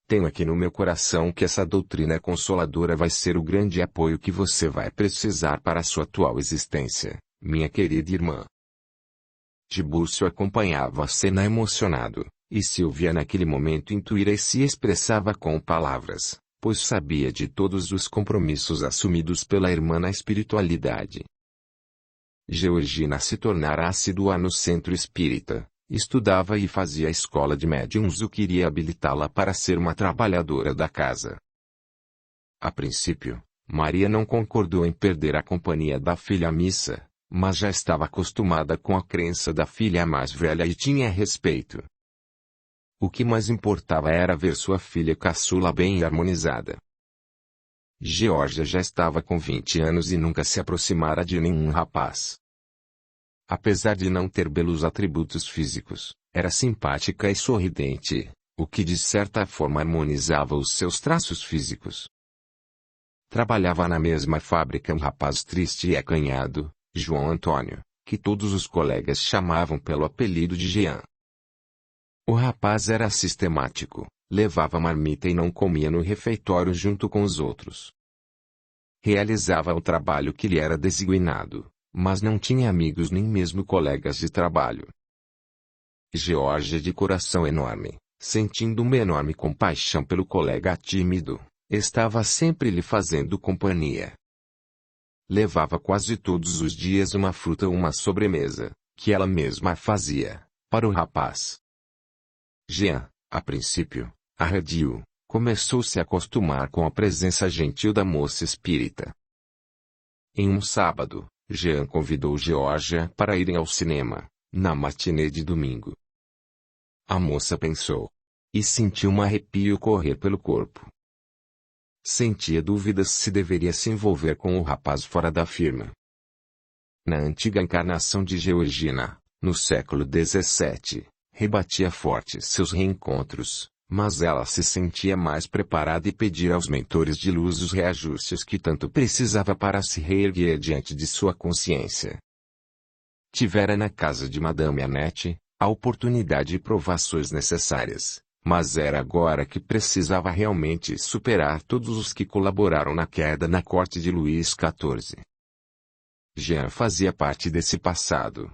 Tenho aqui no meu coração que essa doutrina consoladora vai ser o grande apoio que você vai precisar para a sua atual existência, minha querida irmã." Tibúrcio acompanhava a cena emocionado, e Silvia naquele momento intuíra e se expressava com palavras, pois sabia de todos os compromissos assumidos pela irmã na espiritualidade. Georgina se tornara assídua no centro espírita, estudava e fazia a escola de médiuns, o que iria habilitá-la para ser uma trabalhadora da casa. A princípio, Maria não concordou em perder a companhia da filha à missa, mas já estava acostumada com a crença da filha mais velha e tinha respeito. O que mais importava era ver sua filha caçula bem harmonizada. Geórgia já estava com 20 anos e nunca se aproximara de nenhum rapaz. Apesar de não ter belos atributos físicos, era simpática e sorridente, o que de certa forma harmonizava os seus traços físicos. Trabalhava na mesma fábrica um rapaz triste e acanhado, João Antônio, que todos os colegas chamavam pelo apelido de Jean. O rapaz era sistemático, levava marmita e não comia no refeitório junto com os outros. Realizava o trabalho que lhe era designado, mas não tinha amigos nem mesmo colegas de trabalho. Geórgia, de coração enorme, sentindo uma enorme compaixão pelo colega tímido, estava sempre lhe fazendo companhia. Levava quase todos os dias uma fruta ou uma sobremesa, que ela mesma fazia, para o rapaz. Jean, a princípio, arredio, começou-se a acostumar com a presença gentil da moça espírita. Em um sábado, Jean convidou Geórgia para irem ao cinema, na matinê de domingo. A moça pensou. E sentiu um arrepio correr pelo corpo. sentia dúvidas se deveria se envolver com o rapaz fora da firma. Na antiga encarnação de Georgina, no século XVII, rebatia forte seus reencontros, mas ela se sentia mais preparada e pedir aos mentores de luz os reajustes que tanto precisava para se reerguer diante de sua consciência. Tivera na casa de Madame Annette a oportunidade e provações necessárias, mas era agora que precisava realmente superar todos os que colaboraram na queda na corte de Luís XIV. Jean fazia parte desse passado.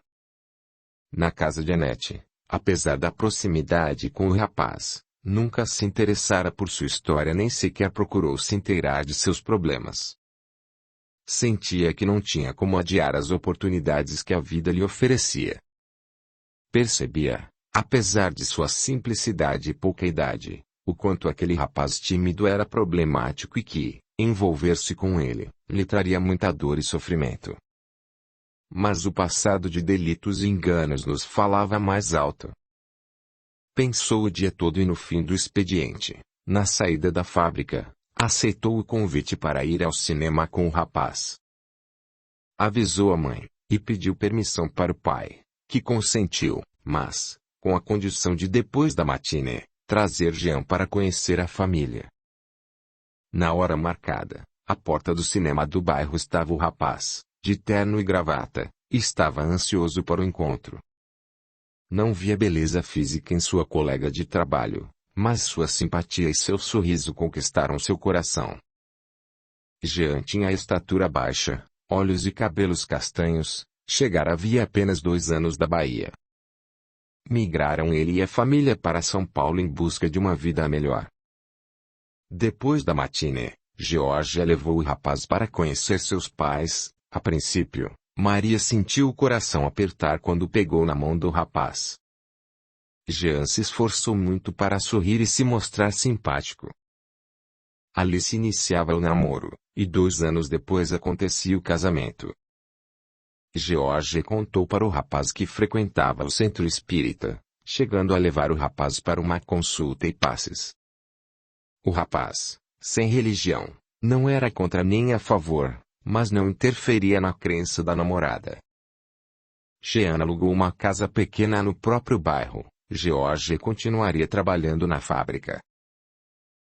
Na casa de Annette, apesar da proximidade com o rapaz, nunca se interessara por sua história nem sequer procurou se inteirar de seus problemas. Sentia que não tinha como adiar as oportunidades que a vida lhe oferecia. Percebia, apesar de sua simplicidade e pouca idade, o quanto aquele rapaz tímido era problemático e que, envolver-se com ele, lhe traria muita dor e sofrimento. Mas o passado de delitos e enganos nos falava mais alto. Pensou o dia todo e no fim do expediente, na saída da fábrica, aceitou o convite para ir ao cinema com o rapaz. Avisou a mãe, e pediu permissão para o pai, que consentiu, mas, com a condição de depois da matinê, trazer Jean para conhecer a família. Na hora marcada, à porta do cinema do bairro estava o rapaz, de terno e gravata, e estava ansioso para o encontro. Não via beleza física em sua colega de trabalho, mas sua simpatia e seu sorriso conquistaram seu coração. Jean tinha a estatura baixa, olhos e cabelos castanhos, chegara havia apenas 2 anos da Bahia. Migraram ele e a família para São Paulo em busca de uma vida melhor. Depois da matinê, Georgia levou o rapaz para conhecer seus pais. A princípio, Maria sentiu o coração apertar quando pegou na mão do rapaz. Jean se esforçou muito para sorrir e se mostrar simpático. Ali se iniciava o namoro, e 2 anos depois acontecia o casamento. George contou para o rapaz que frequentava o centro espírita, chegando a levar o rapaz para uma consulta e passes. O rapaz, sem religião, não era contra nem a favor, mas não interferia na crença da namorada. Jean alugou uma casa pequena no próprio bairro. George continuaria trabalhando na fábrica.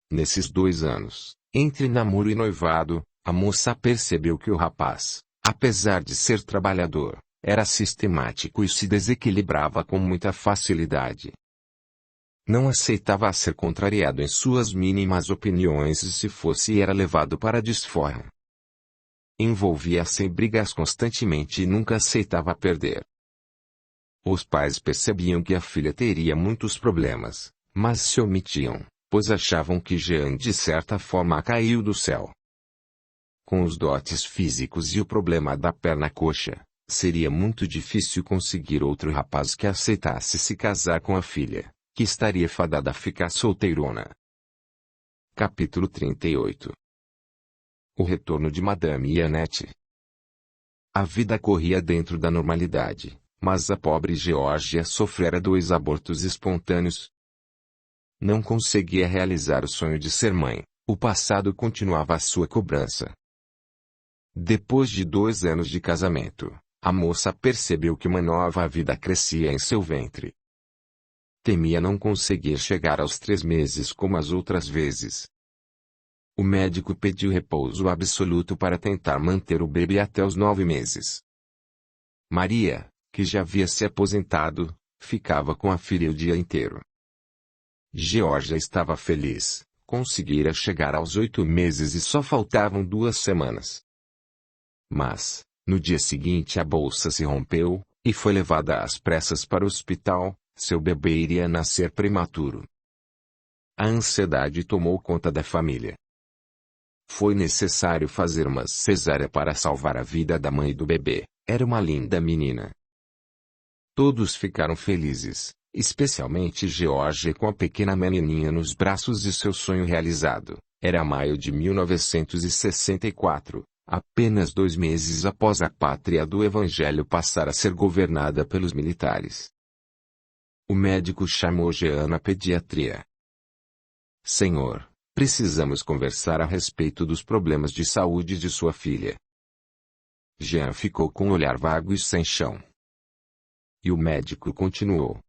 Nesses 2 anos, entre namoro e noivado, a moça percebeu que o rapaz, apesar de ser trabalhador, era sistemático e se desequilibrava com muita facilidade. Não aceitava ser contrariado em suas mínimas opiniões e se fosse era levado para a desforra. Envolvia-se em brigas constantemente e nunca aceitava perder. Os pais percebiam que a filha teria muitos problemas, mas se omitiam, pois achavam que Jean de certa forma caiu do céu. Com os dotes físicos e o problema da perna coxa, seria muito difícil conseguir outro rapaz que aceitasse se casar com a filha, que estaria fadada a ficar solteirona. Capítulo 38. O retorno de Madame Annette. A vida corria dentro da normalidade, mas a pobre Georgia sofrera 2 abortos espontâneos. Não conseguia realizar o sonho de ser mãe, o passado continuava a sua cobrança. Depois de 2 anos de casamento, a moça percebeu que uma nova vida crescia em seu ventre. Temia não conseguir chegar aos 3 meses como as outras vezes. O médico pediu repouso absoluto para tentar manter o bebê até os 9 meses. Maria, que já havia se aposentado, ficava com a filha o dia inteiro. Georgia estava feliz, conseguira chegar aos 8 meses e só faltavam 2 semanas. Mas, no dia seguinte a bolsa se rompeu, e foi levada às pressas para o hospital. Seu bebê iria nascer prematuro. A ansiedade tomou conta da família. Foi necessário fazer uma cesárea para salvar a vida da mãe do bebê. Era uma linda menina. Todos ficaram felizes, especialmente George com a pequena menininha nos braços e seu sonho realizado. Era maio de 1964, apenas 2 meses após a pátria do Evangelho passar a ser governada pelos militares. O médico chamou Jean à pediatria. Senhor, Precisamos conversar a respeito dos problemas de saúde de sua filha. Jean ficou com o olhar vago e sem chão. E o médico continuou.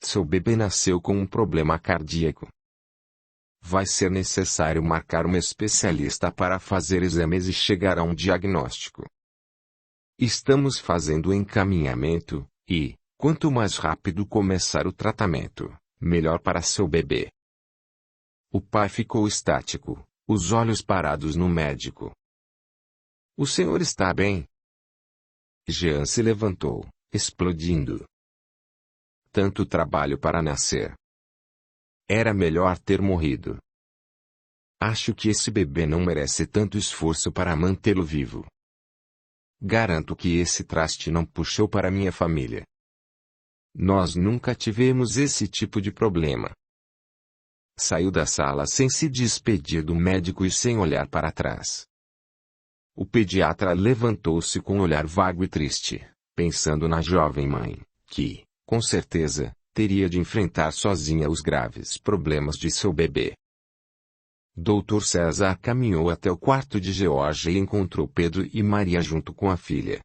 Seu bebê nasceu com um problema cardíaco. Vai ser necessário marcar um especialista para fazer exames e chegar a um diagnóstico. Estamos fazendo o encaminhamento, e, quanto mais rápido começar o tratamento, melhor para seu bebê. O pai ficou estático, os olhos parados no médico. O senhor está bem? Jean se levantou, explodindo. Tanto trabalho para nascer. Era melhor ter morrido. Acho que esse bebê não merece tanto esforço para mantê-lo vivo. Garanto que esse traste não puxou para minha família. Nós nunca tivemos esse tipo de problema. Saiu da sala sem se despedir do médico e sem olhar para trás. O pediatra levantou-se com um olhar vago e triste, pensando na jovem mãe, que, com certeza, teria de enfrentar sozinha os graves problemas de seu bebê. Dr. César caminhou até o quarto de George e encontrou Pedro e Maria junto com a filha.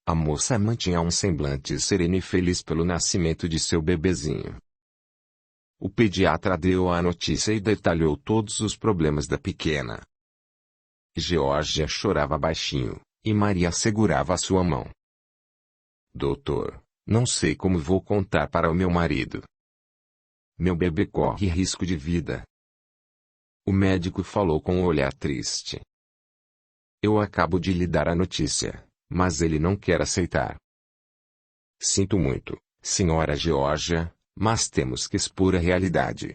A moça mantinha um semblante sereno e feliz pelo nascimento de seu bebezinho. O pediatra deu a notícia e detalhou todos os problemas da pequena. Georgia chorava baixinho, e Maria segurava sua mão. Doutor, não sei como vou contar para o meu marido. Meu bebê corre risco de vida. O médico falou com um olhar triste. Eu acabo de lhe dar a notícia, mas ele não quer aceitar. Sinto muito, senhora Georgia, mas temos que expor a realidade.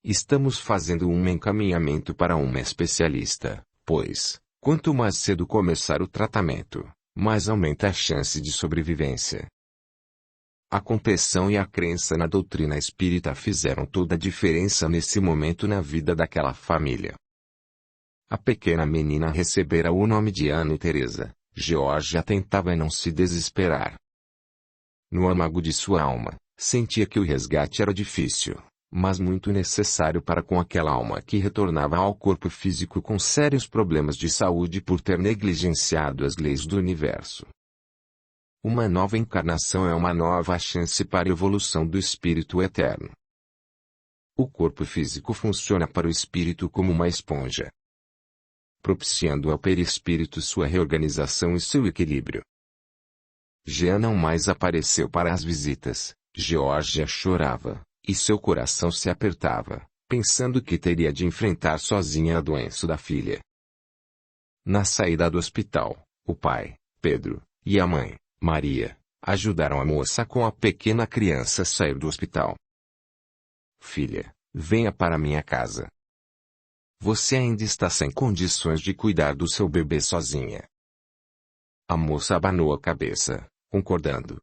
Estamos fazendo um encaminhamento para uma especialista, pois, quanto mais cedo começar o tratamento, mais aumenta a chance de sobrevivência. A confissão e a crença na doutrina espírita fizeram toda a diferença nesse momento na vida daquela família. A pequena menina recebera o nome de Ana Teresa. Georgia tentava não se desesperar. No âmago de sua alma, sentia que o resgate era difícil, mas muito necessário para com aquela alma que retornava ao corpo físico com sérios problemas de saúde por ter negligenciado as leis do universo. Uma nova encarnação é uma nova chance para a evolução do espírito eterno. O corpo físico funciona para o espírito como uma esponja, propiciando ao perispírito sua reorganização e seu equilíbrio. Jean não mais apareceu para as visitas. Georgia chorava, e seu coração se apertava, pensando que teria de enfrentar sozinha a doença da filha. Na saída do hospital, o pai, Pedro, e a mãe, Maria, ajudaram a moça com a pequena criança a sair do hospital. Filha, venha para minha casa. Você ainda está sem condições de cuidar do seu bebê sozinha. A moça abanou a cabeça, concordando.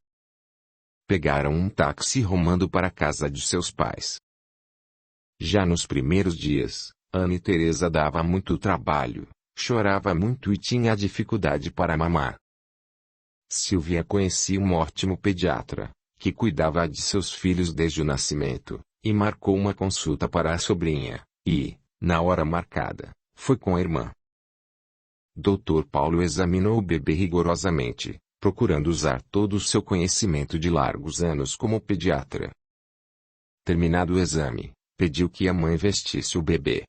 Pegaram um táxi rumando para a casa de seus pais. Já nos primeiros dias, Ana Teresa dava muito trabalho, chorava muito e tinha dificuldade para mamar. Silvia conhecia um ótimo pediatra, que cuidava de seus filhos desde o nascimento, e marcou uma consulta para a sobrinha, e, na hora marcada, foi com a irmã. Dr. Paulo examinou o bebê rigorosamente, procurando usar todo o seu conhecimento de largos anos como pediatra. Terminado o exame, pediu que a mãe vestisse o bebê.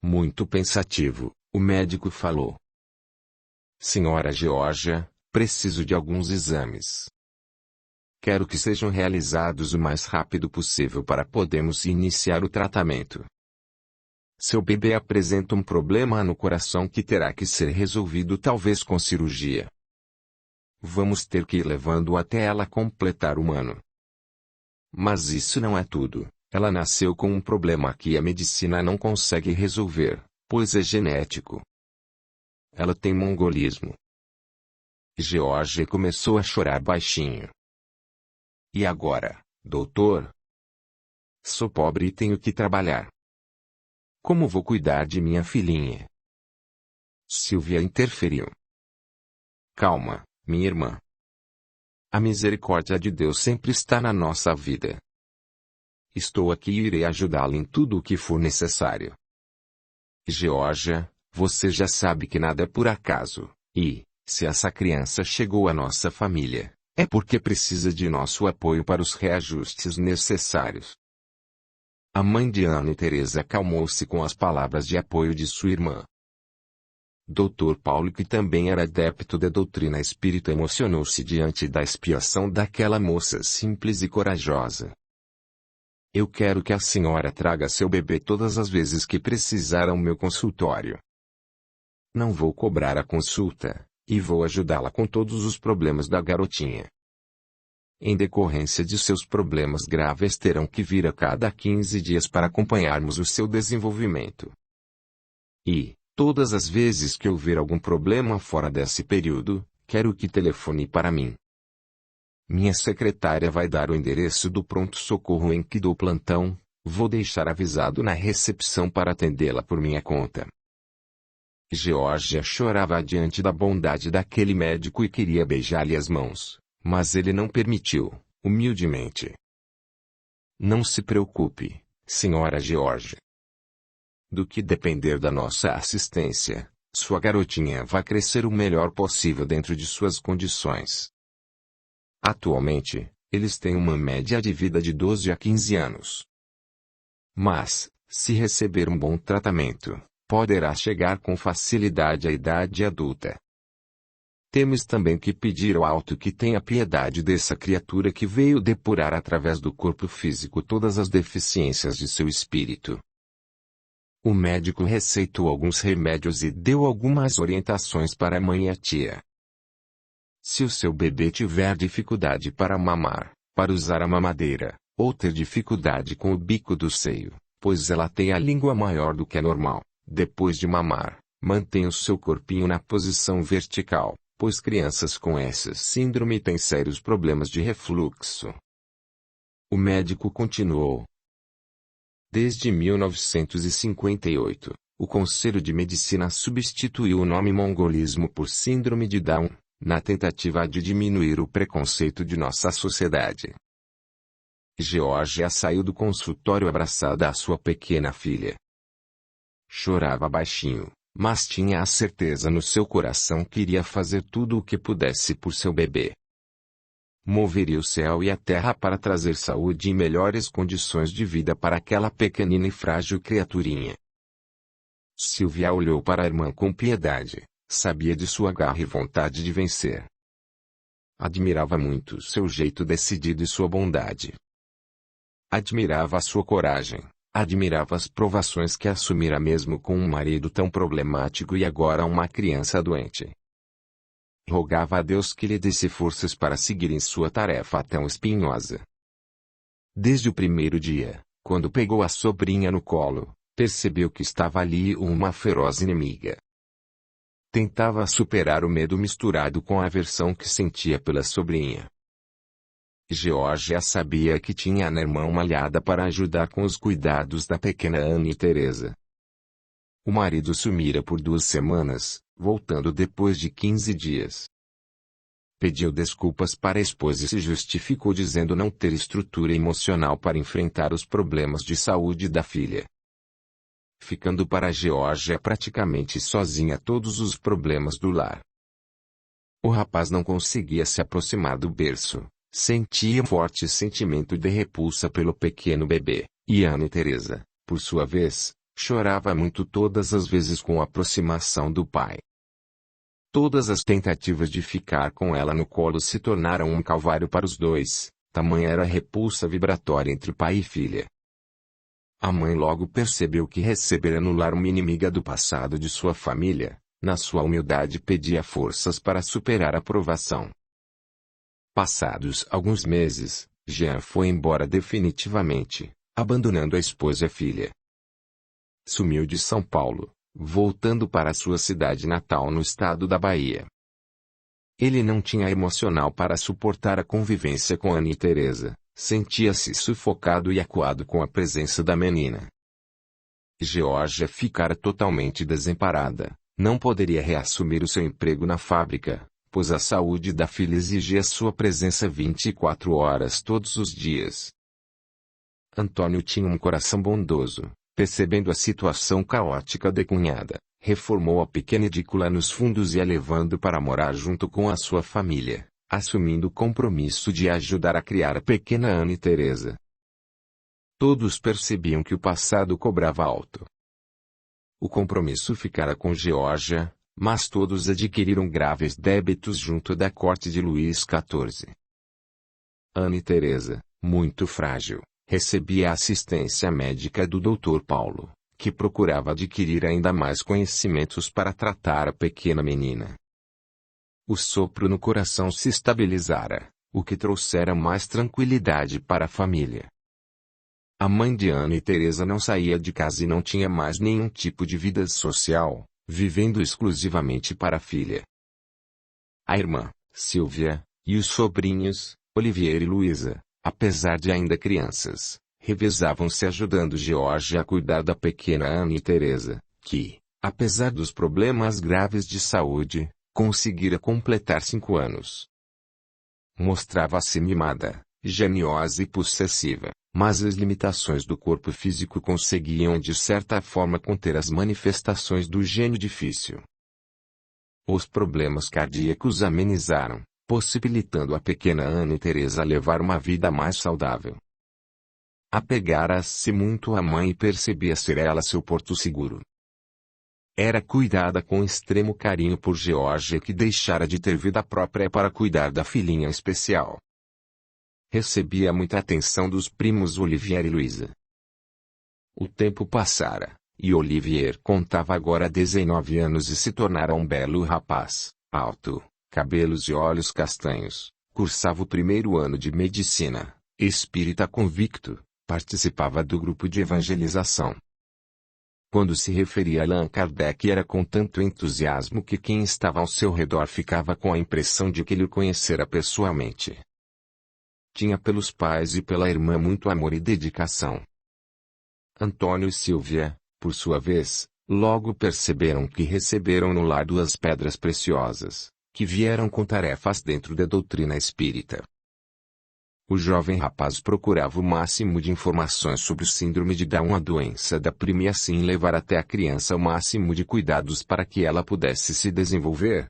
Muito pensativo, o médico falou. Senhora Georgia, preciso de alguns exames. Quero que sejam realizados o mais rápido possível para podermos iniciar o tratamento. Seu bebê apresenta um problema no coração que terá que ser resolvido talvez com cirurgia. Vamos ter que ir levando-o até ela completar um ano. Mas isso não é tudo. Ela nasceu com um problema que a medicina não consegue resolver, pois é genético. Ela tem mongolismo. George começou a chorar baixinho. E agora, doutor? Sou pobre e tenho que trabalhar. Como vou cuidar de minha filhinha? Silvia interferiu. Calma, minha irmã. A misericórdia de Deus sempre está na nossa vida. Estou aqui e irei ajudá-la em tudo o que for necessário. Geórgia, você já sabe que nada é por acaso, e, se essa criança chegou à nossa família, é porque precisa de nosso apoio para os reajustes necessários. A mãe de Ana Teresa acalmou-se com as palavras de apoio de sua irmã. Dr. Paulo, que também era adepto da doutrina espírita, emocionou-se diante da expiação daquela moça simples e corajosa. Eu quero que a senhora traga seu bebê todas as vezes que precisar ao meu consultório. Não vou cobrar a consulta, e vou ajudá-la com todos os problemas da garotinha. Em decorrência de seus problemas graves, terão que vir a cada 15 dias para acompanharmos o seu desenvolvimento. E, todas as vezes que houver algum problema fora desse período, quero que telefone para mim. Minha secretária vai dar o endereço do pronto-socorro em que dou plantão, vou deixar avisado na recepção para atendê-la por minha conta. Geórgia chorava diante da bondade daquele médico e queria beijar-lhe as mãos, mas ele não permitiu, humildemente. Não se preocupe, senhora Geórgia. Do que depender da nossa assistência, sua garotinha vai crescer o melhor possível dentro de suas condições. Atualmente, eles têm uma média de vida de 12 a 15 anos. Mas, se receber um bom tratamento, poderá chegar com facilidade à idade adulta. Temos também que pedir ao alto que tenha piedade dessa criatura que veio depurar através do corpo físico todas as deficiências de seu espírito. O médico receitou alguns remédios e deu algumas orientações para a mãe e a tia. Se o seu bebê tiver dificuldade para mamar, para usar a mamadeira, ou ter dificuldade com o bico do seio, pois ela tem a língua maior do que é normal, depois de mamar, mantenha o seu corpinho na posição vertical, pois crianças com essa síndrome têm sérios problemas de refluxo. O médico continuou. Desde 1958, o Conselho de Medicina substituiu o nome mongolismo por síndrome de Down, na tentativa de diminuir o preconceito de nossa sociedade. Geórgia saiu do consultório abraçada à sua pequena filha. Chorava baixinho, mas tinha a certeza no seu coração que iria fazer tudo o que pudesse por seu bebê. Moveria o céu e a terra para trazer saúde e melhores condições de vida para aquela pequenina e frágil criaturinha. Silvia olhou para a irmã com piedade. Sabia de sua garra e vontade de vencer. Admirava muito seu jeito decidido e sua bondade. Admirava a sua coragem, admirava as provações que assumira mesmo com um marido tão problemático e agora uma criança doente. Rogava a Deus que lhe desse forças para seguir em sua tarefa tão espinhosa. Desde o primeiro dia, quando pegou a sobrinha no colo, percebeu que estava ali uma feroz inimiga. Tentava superar o medo misturado com a aversão que sentia pela sobrinha. Geórgia sabia que tinha na irmã uma aliada para ajudar com os cuidados da pequena Ana Teresa. O marido sumira por 2 semanas, voltando depois de 15 dias. Pediu desculpas para a esposa e se justificou dizendo não ter estrutura emocional para enfrentar os problemas de saúde da filha. Ficando para a Geórgia praticamente sozinha todos os problemas do lar. O rapaz não conseguia se aproximar do berço, sentia um forte sentimento de repulsa pelo pequeno bebê, e Ana Teresa, por sua vez, chorava muito todas as vezes com a aproximação do pai. Todas as tentativas de ficar com ela no colo se tornaram um calvário para os dois, tamanha era a repulsa vibratória entre pai e filha. A mãe logo percebeu que recebera no lar uma inimiga do passado de sua família, na sua humildade pedia forças para superar a provação. Passados alguns meses, Jean foi embora definitivamente, abandonando a esposa e a filha. Sumiu de São Paulo, voltando para sua cidade natal no estado da Bahia. Ele não tinha emocional para suportar a convivência com Ana Teresa. Sentia-se sufocado e acuado com a presença da menina. Geórgia ficara totalmente desamparada, não poderia reassumir o seu emprego na fábrica, pois a saúde da filha exigia sua presença 24 horas todos os dias. Antônio tinha um coração bondoso. Percebendo a situação caótica da cunhada, reformou a pequena edícula nos fundos e a levando para morar junto com a sua família, assumindo o compromisso de ajudar a criar a pequena Ana e Teresa. Todos percebiam que o passado cobrava alto. O compromisso ficara com Geórgia, mas todos adquiriram graves débitos junto da corte de Luís XIV. Ana e Teresa, muito frágil, recebia a assistência médica do Dr. Paulo, que procurava adquirir ainda mais conhecimentos para tratar a pequena menina. O sopro no coração se estabilizara, o que trouxera mais tranquilidade para a família. A mãe de Ana e Teresa não saía de casa e não tinha mais nenhum tipo de vida social, vivendo exclusivamente para a filha. A irmã, Silvia, e os sobrinhos, Olivier e Luísa, apesar de ainda crianças, revezavam-se ajudando Geórgia a cuidar da pequena Ana e Teresa, que, apesar dos problemas graves de saúde, conseguira completar 5 anos. Mostrava-se mimada, geniosa e possessiva, mas as limitações do corpo físico conseguiam de certa forma conter as manifestações do gênio difícil. Os problemas cardíacos amenizaram, possibilitando a pequena Ana e Teresa levar uma vida mais saudável. Apegara-se muito à mãe e percebia ser ela seu porto seguro. Era cuidada com extremo carinho por Geórgia, que deixara de ter vida própria para cuidar da filhinha especial. Recebia muita atenção dos primos Olivier e Luísa. O tempo passara, e Olivier contava agora 19 anos e se tornara um belo rapaz, alto, cabelos e olhos castanhos, cursava o 1º ano de medicina, espírita convicto, participava do grupo de evangelização. Quando se referia a Allan Kardec era com tanto entusiasmo que quem estava ao seu redor ficava com a impressão de que ele o conhecera pessoalmente. Tinha pelos pais e pela irmã muito amor e dedicação. Antônio e Silvia, por sua vez, logo perceberam que receberam no lar 2 pedras preciosas, que vieram com tarefas dentro da doutrina espírita. O jovem rapaz procurava o máximo de informações sobre o síndrome de Down, a doença da prima, e assim levar até a criança o máximo de cuidados para que ela pudesse se desenvolver,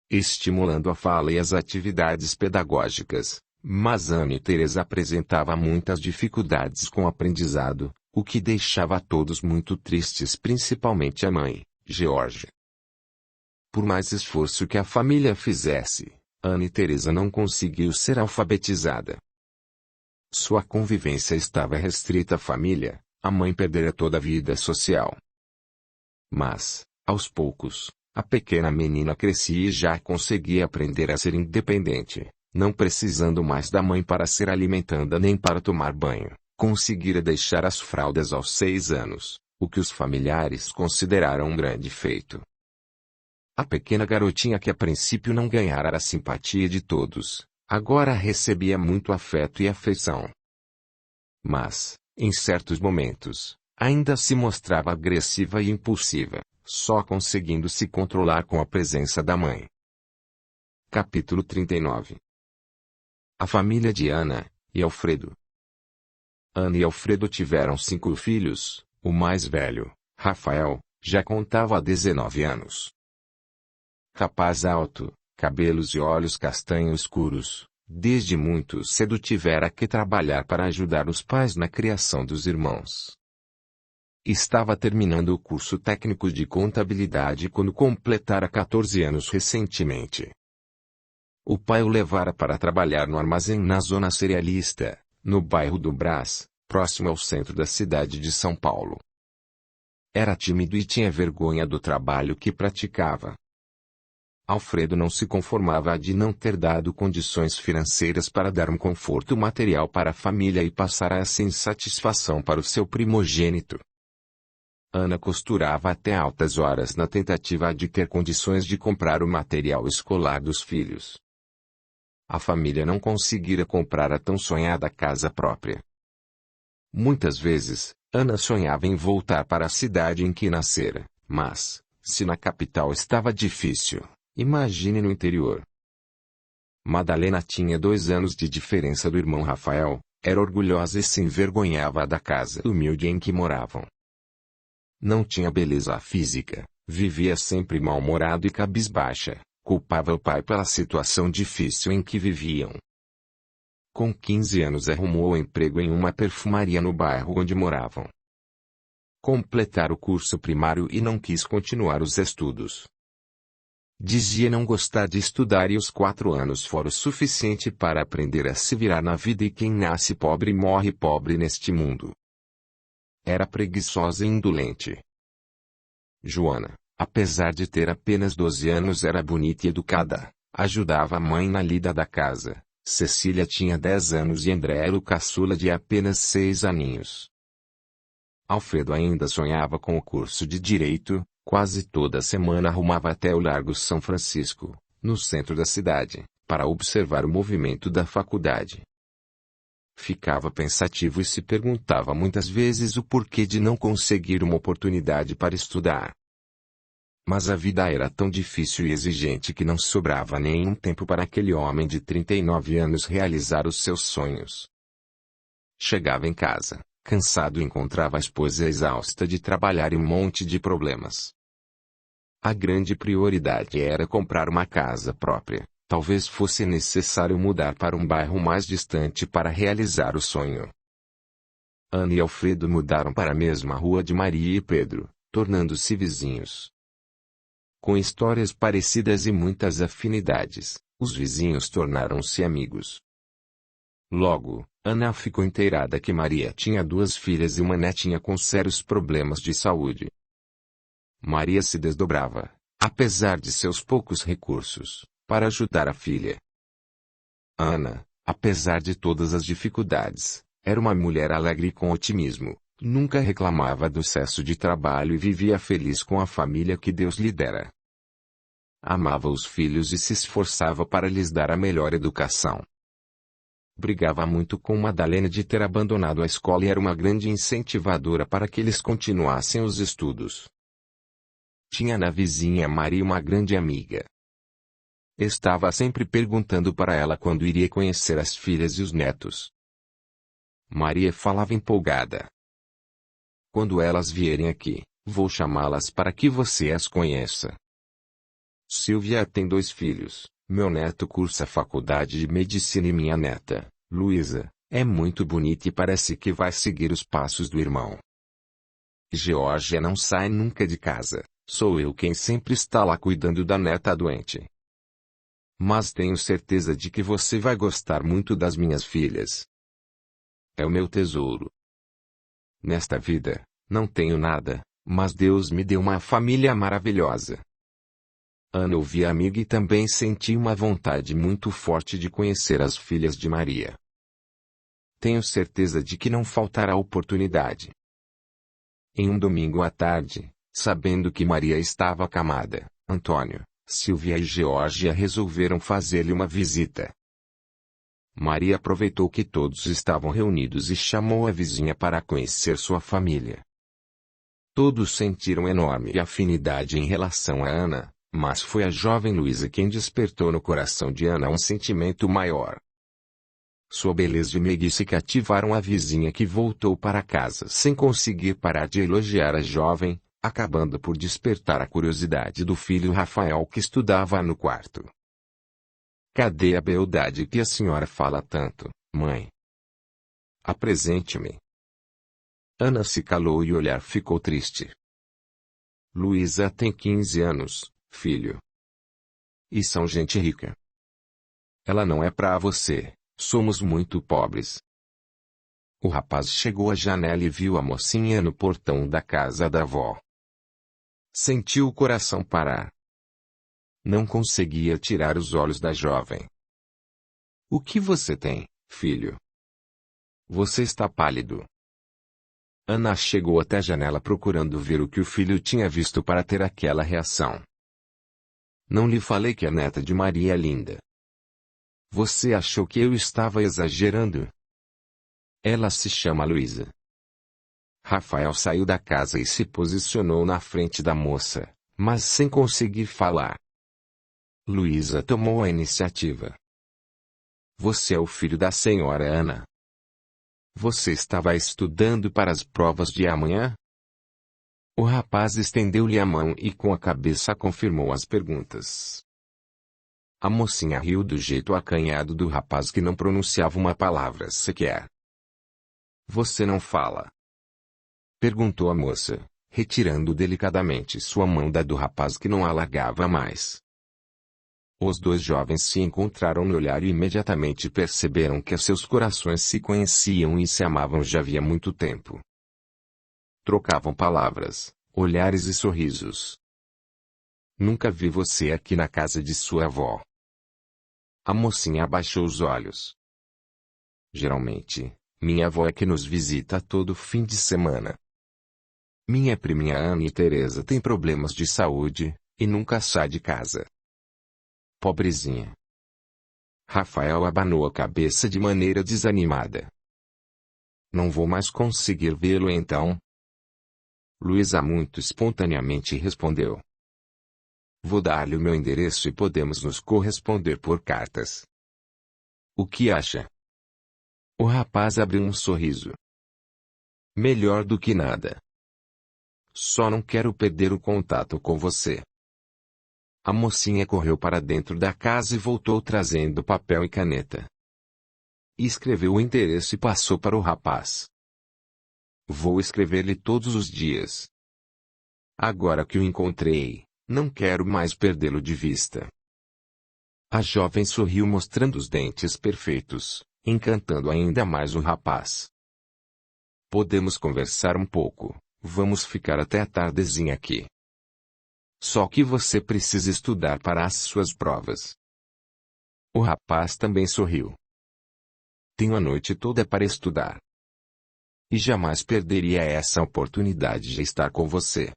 estimulando a fala e as atividades pedagógicas. Mas Ana e Teresa apresentavam muitas dificuldades com o aprendizado, o que deixava a todos muito tristes, principalmente a mãe, Geórgia. Por mais esforço que a família fizesse, Ana e Teresa não conseguiu ser alfabetizada. Sua convivência estava restrita à família, a mãe perdera toda a vida social. Mas, aos poucos, a pequena menina crescia e já conseguia aprender a ser independente. Não precisando mais da mãe para ser alimentada nem para tomar banho, conseguira deixar as fraldas aos 6 anos, o que os familiares consideraram um grande feito. A pequena garotinha, que a princípio não ganhara a simpatia de todos, agora recebia muito afeto e afeição. Mas, em certos momentos, ainda se mostrava agressiva e impulsiva, só conseguindo se controlar com a presença da mãe. Capítulo 39. A família de Ana e Alfredo. Ana e Alfredo tiveram 5 filhos, o mais velho, Rafael, já contava 19 anos. Rapaz alto, cabelos e olhos castanho escuros, desde muito cedo tivera que trabalhar para ajudar os pais na criação dos irmãos. Estava terminando o curso técnico de contabilidade quando completara 14 anos recentemente. O pai o levara para trabalhar no armazém na zona cerealista, no bairro do Brás, próximo ao centro da cidade de São Paulo. Era tímido e tinha vergonha do trabalho que praticava. Alfredo não se conformava de não ter dado condições financeiras para dar um conforto material para a família e passara essa insatisfação para o seu primogênito. Ana costurava até altas horas na tentativa de ter condições de comprar o material escolar dos filhos. A família não conseguira comprar a tão sonhada casa própria. Muitas vezes, Ana sonhava em voltar para a cidade em que nascera, mas, se na capital estava difícil, imagine no interior. Madalena tinha 2 anos de diferença do irmão Rafael, Era orgulhosa e se envergonhava da casa humilde em que moravam. Não tinha beleza física, vivia sempre mal-humorado e cabisbaixa, culpava o pai pela situação difícil em que viviam. Com 15 anos arrumou emprego em uma perfumaria no bairro onde moravam. Completar o curso primário e não quis continuar os estudos. Dizia não gostar de estudar e os 4 anos foram o suficiente para aprender a se virar na vida e quem nasce pobre morre pobre neste mundo. Era preguiçosa e indolente. Joana, apesar de ter apenas 12 anos, era bonita e educada, ajudava a mãe na lida da casa. Cecília tinha 10 anos e André era o caçula de apenas 6 aninhos. Alfredo ainda sonhava com o curso de Direito, quase toda semana arrumava até o Largo São Francisco, no centro da cidade, para observar o movimento da faculdade. Ficava pensativo e se perguntava muitas vezes o porquê de não conseguir uma oportunidade para estudar. Mas a vida era tão difícil e exigente que não sobrava nenhum tempo para aquele homem de 39 anos realizar os seus sonhos. Chegava em casa, cansado, e encontrava a esposa exausta de trabalhar e um monte de problemas. A grande prioridade era comprar uma casa própria. Talvez fosse necessário mudar para um bairro mais distante para realizar o sonho. Ana e Alfredo mudaram para a mesma rua de Maria e Pedro, tornando-se vizinhos. Com histórias parecidas e muitas afinidades, os vizinhos tornaram-se amigos. Logo, Ana ficou inteirada que Maria tinha 2 filhas e uma netinha com sérios problemas de saúde. Maria se desdobrava, apesar de seus poucos recursos, para ajudar a filha. Ana, apesar de todas as dificuldades, era uma mulher alegre e com otimismo, nunca reclamava do excesso de trabalho e vivia feliz com a família que Deus lhe dera. Amava os filhos e se esforçava para lhes dar a melhor educação. Brigava muito com Madalena de ter abandonado a escola e era uma grande incentivadora para que eles continuassem os estudos. Tinha na vizinha Maria uma grande amiga. Estava sempre perguntando para ela quando iria conhecer as filhas e os netos. Maria falava empolgada. Quando elas vierem aqui, vou chamá-las para que você as conheça. Silvia tem 2 filhos, meu neto cursa a faculdade de medicina e minha neta, Luísa, é muito bonita e parece que vai seguir os passos do irmão. Geórgia não sai nunca de casa, sou eu quem sempre está lá cuidando da neta doente. Mas tenho certeza de que você vai gostar muito das minhas filhas. É o meu tesouro. Nesta vida, não tenho nada, mas Deus me deu uma família maravilhosa. Ana ouvia a amiga e também sentia uma vontade muito forte de conhecer as filhas de Maria. Tenho certeza de que não faltará oportunidade. Em um domingo à tarde, sabendo que Maria estava acamada, Antônio, Silvia e Geórgia resolveram fazer-lhe uma visita. Maria aproveitou que todos estavam reunidos e chamou a vizinha para conhecer sua família. Todos sentiram enorme afinidade em relação a Ana, mas foi a jovem Luísa quem despertou no coração de Ana um sentimento maior. Sua beleza e meiguice cativaram a vizinha, que voltou para casa sem conseguir parar de elogiar a jovem, acabando por despertar a curiosidade do filho Rafael, que estudava no quarto. Cadê a beldade que a senhora fala tanto, mãe? Apresente-me. Ana se calou e o olhar ficou triste. Luísa tem 15 anos, filho. E são gente rica. Ela não é pra você, somos muito pobres. O rapaz chegou à janela e viu a mocinha no portão da casa da avó. Sentiu o coração parar. Não conseguia tirar os olhos da jovem. O que você tem, filho? Você está pálido. Ana chegou até a janela procurando ver o que o filho tinha visto para ter aquela reação. Não lhe falei que a neta de Maria é linda? Você achou que eu estava exagerando? Ela se chama Luísa. Rafael saiu da casa e se posicionou na frente da moça, mas sem conseguir falar. Luísa tomou a iniciativa. Você é o filho da senhora Ana? Você estava estudando para as provas de amanhã? O rapaz estendeu-lhe a mão e com a cabeça confirmou as perguntas. A mocinha riu do jeito acanhado do rapaz que não pronunciava uma palavra sequer. Você não fala? Perguntou a moça, retirando delicadamente sua mão da do rapaz que não a largava mais. Os dois jovens se encontraram no olhar e imediatamente perceberam que seus corações se conheciam e se amavam já havia muito tempo. Trocavam palavras, olhares e sorrisos. Nunca vi você aqui na casa de sua avó. A mocinha abaixou os olhos. Geralmente, minha avó é que nos visita todo fim de semana. Minha priminha Ana e Teresa têm problemas de saúde, e nunca sai de casa. Pobrezinha. Rafael abanou a cabeça de maneira desanimada. Não vou mais conseguir vê-lo então? Luísa muito espontaneamente respondeu. Vou dar-lhe o meu endereço e podemos nos corresponder por cartas. O que acha? O rapaz abriu um sorriso. Melhor do que nada. Só não quero perder o contato com você. A mocinha correu para dentro da casa e voltou trazendo papel e caneta. Escreveu o endereço e passou para o rapaz. Vou escrever-lhe todos os dias. Agora que o encontrei, não quero mais perdê-lo de vista. A jovem sorriu mostrando os dentes perfeitos, encantando ainda mais o rapaz. Podemos conversar um pouco, vamos ficar até a tardezinha aqui. Só que você precisa estudar para as suas provas. O rapaz também sorriu. Tenho a noite toda para estudar. E jamais perderia essa oportunidade de estar com você.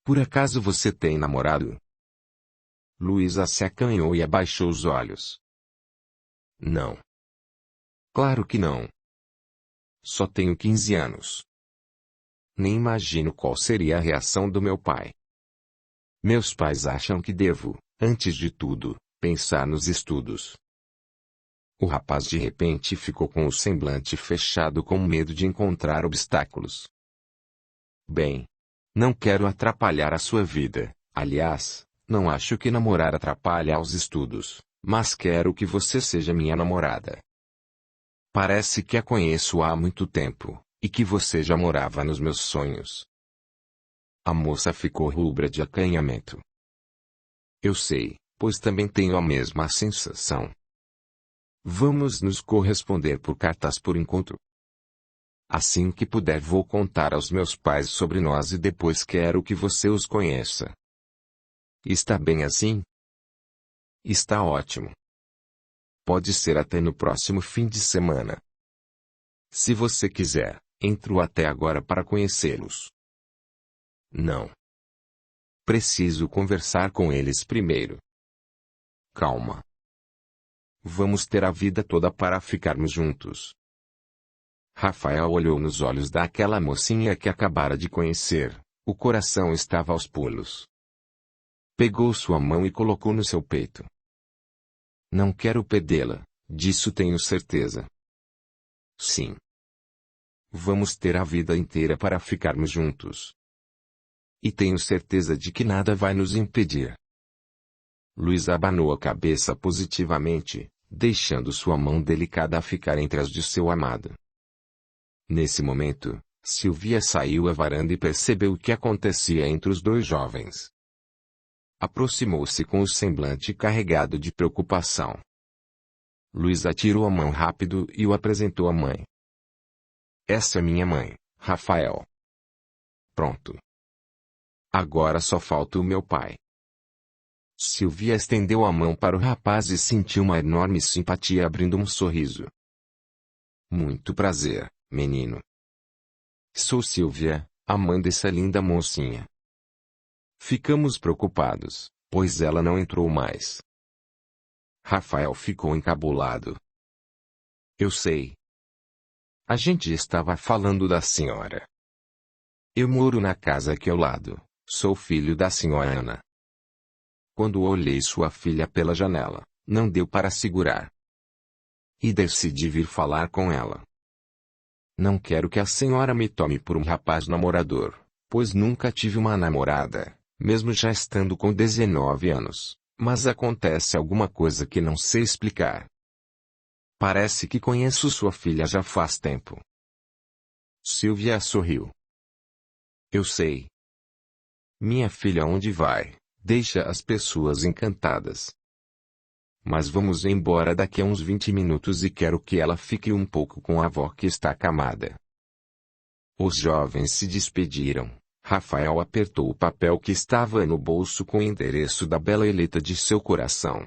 Por acaso você tem namorado? Luísa se acanhou e abaixou os olhos. Não. Claro que não. Só tenho 15 anos. Nem imagino qual seria a reação do meu pai. Meus pais acham que devo, antes de tudo, pensar nos estudos. O rapaz de repente ficou com o semblante fechado com medo de encontrar obstáculos. Bem, não quero atrapalhar a sua vida, aliás, não acho que namorar atrapalhe aos estudos, mas quero que você seja minha namorada. Parece que a conheço há muito tempo, e que você já morava nos meus sonhos. A moça ficou rubra de acanhamento. Eu sei, pois também tenho a mesma sensação. Vamos nos corresponder por cartas por enquanto. Assim que puder vou contar aos meus pais sobre nós e depois quero que você os conheça. Está bem assim? Está ótimo. Pode ser até no próximo fim de semana. Se você quiser, entro até agora para conhecê-los. Não. Preciso conversar com eles primeiro. Calma. Vamos ter a vida toda para ficarmos juntos. Rafael olhou nos olhos daquela mocinha que acabara de conhecer, o coração estava aos pulos. Pegou sua mão e colocou no seu peito. Não quero perdê-la, disso tenho certeza. Sim. Vamos ter a vida inteira para ficarmos juntos. E tenho certeza de que nada vai nos impedir. Luísa abanou a cabeça positivamente, deixando sua mão delicada a ficar entre as de seu amado. Nesse momento, Silvia saiu à varanda e percebeu o que acontecia entre os dois jovens. Aproximou-se com o semblante carregado de preocupação. Luísa tirou a mão rápido e o apresentou à mãe. Essa é minha mãe, Rafael. Pronto. Agora só falta o meu pai. Silvia estendeu a mão para o rapaz e sentiu uma enorme simpatia abrindo um sorriso. Muito prazer, menino. Sou Silvia, a mãe dessa linda mocinha. Ficamos preocupados, pois ela não entrou mais. Rafael ficou encabulado. Eu sei. A gente estava falando da senhora. Eu moro na casa aqui ao lado, sou filho da senhora Ana. Quando olhei sua filha pela janela, não deu para segurar. E decidi vir falar com ela. Não quero que a senhora me tome por um rapaz namorador, pois nunca tive uma namorada, mesmo já estando com 19 anos, mas acontece alguma coisa que não sei explicar. Parece que conheço sua filha já faz tempo. Sylvia sorriu. Eu sei. Minha filha onde vai, deixa as pessoas encantadas. Mas vamos embora daqui a uns 20 minutos e quero que ela fique um pouco com a avó que está acamada. Os jovens se despediram. Rafael apertou o papel que estava no bolso com o endereço da bela eleita de seu coração.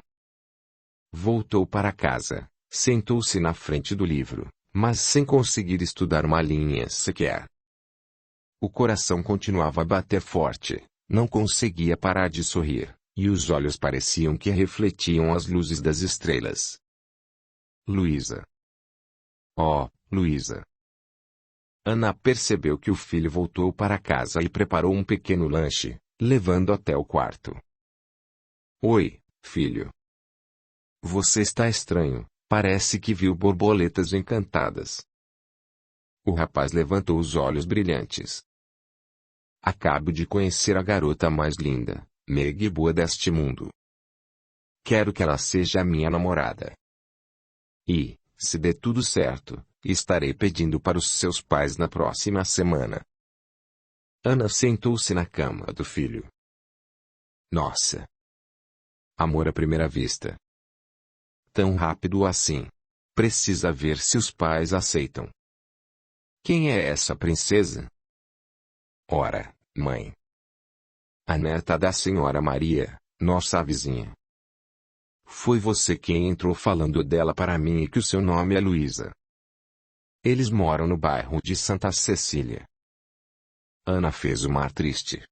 Voltou para casa, sentou-se na frente do livro, mas sem conseguir estudar uma linha sequer. O coração continuava a bater forte, não conseguia parar de sorrir, e os olhos pareciam que refletiam as luzes das estrelas. Luísa. Oh, Luísa. Ana percebeu que o filho voltou para casa e preparou um pequeno lanche, levando até o quarto. Oi, filho. Você está estranho, parece que viu borboletas encantadas. O rapaz levantou os olhos brilhantes. Acabo de conhecer a garota mais linda, meiga e boa deste mundo. Quero que ela seja a minha namorada. E, se der tudo certo, estarei pedindo para os seus pais na próxima semana. Ana sentou-se na cama do filho. Nossa! Amor à primeira vista. Tão rápido assim. Precisa ver se os pais aceitam. Quem é essa princesa? Ora, mãe. A neta da senhora Maria, nossa vizinha. Foi você quem entrou falando dela para mim e que o seu nome é Luísa. Eles moram no bairro de Santa Cecília. Ana fez um ar triste.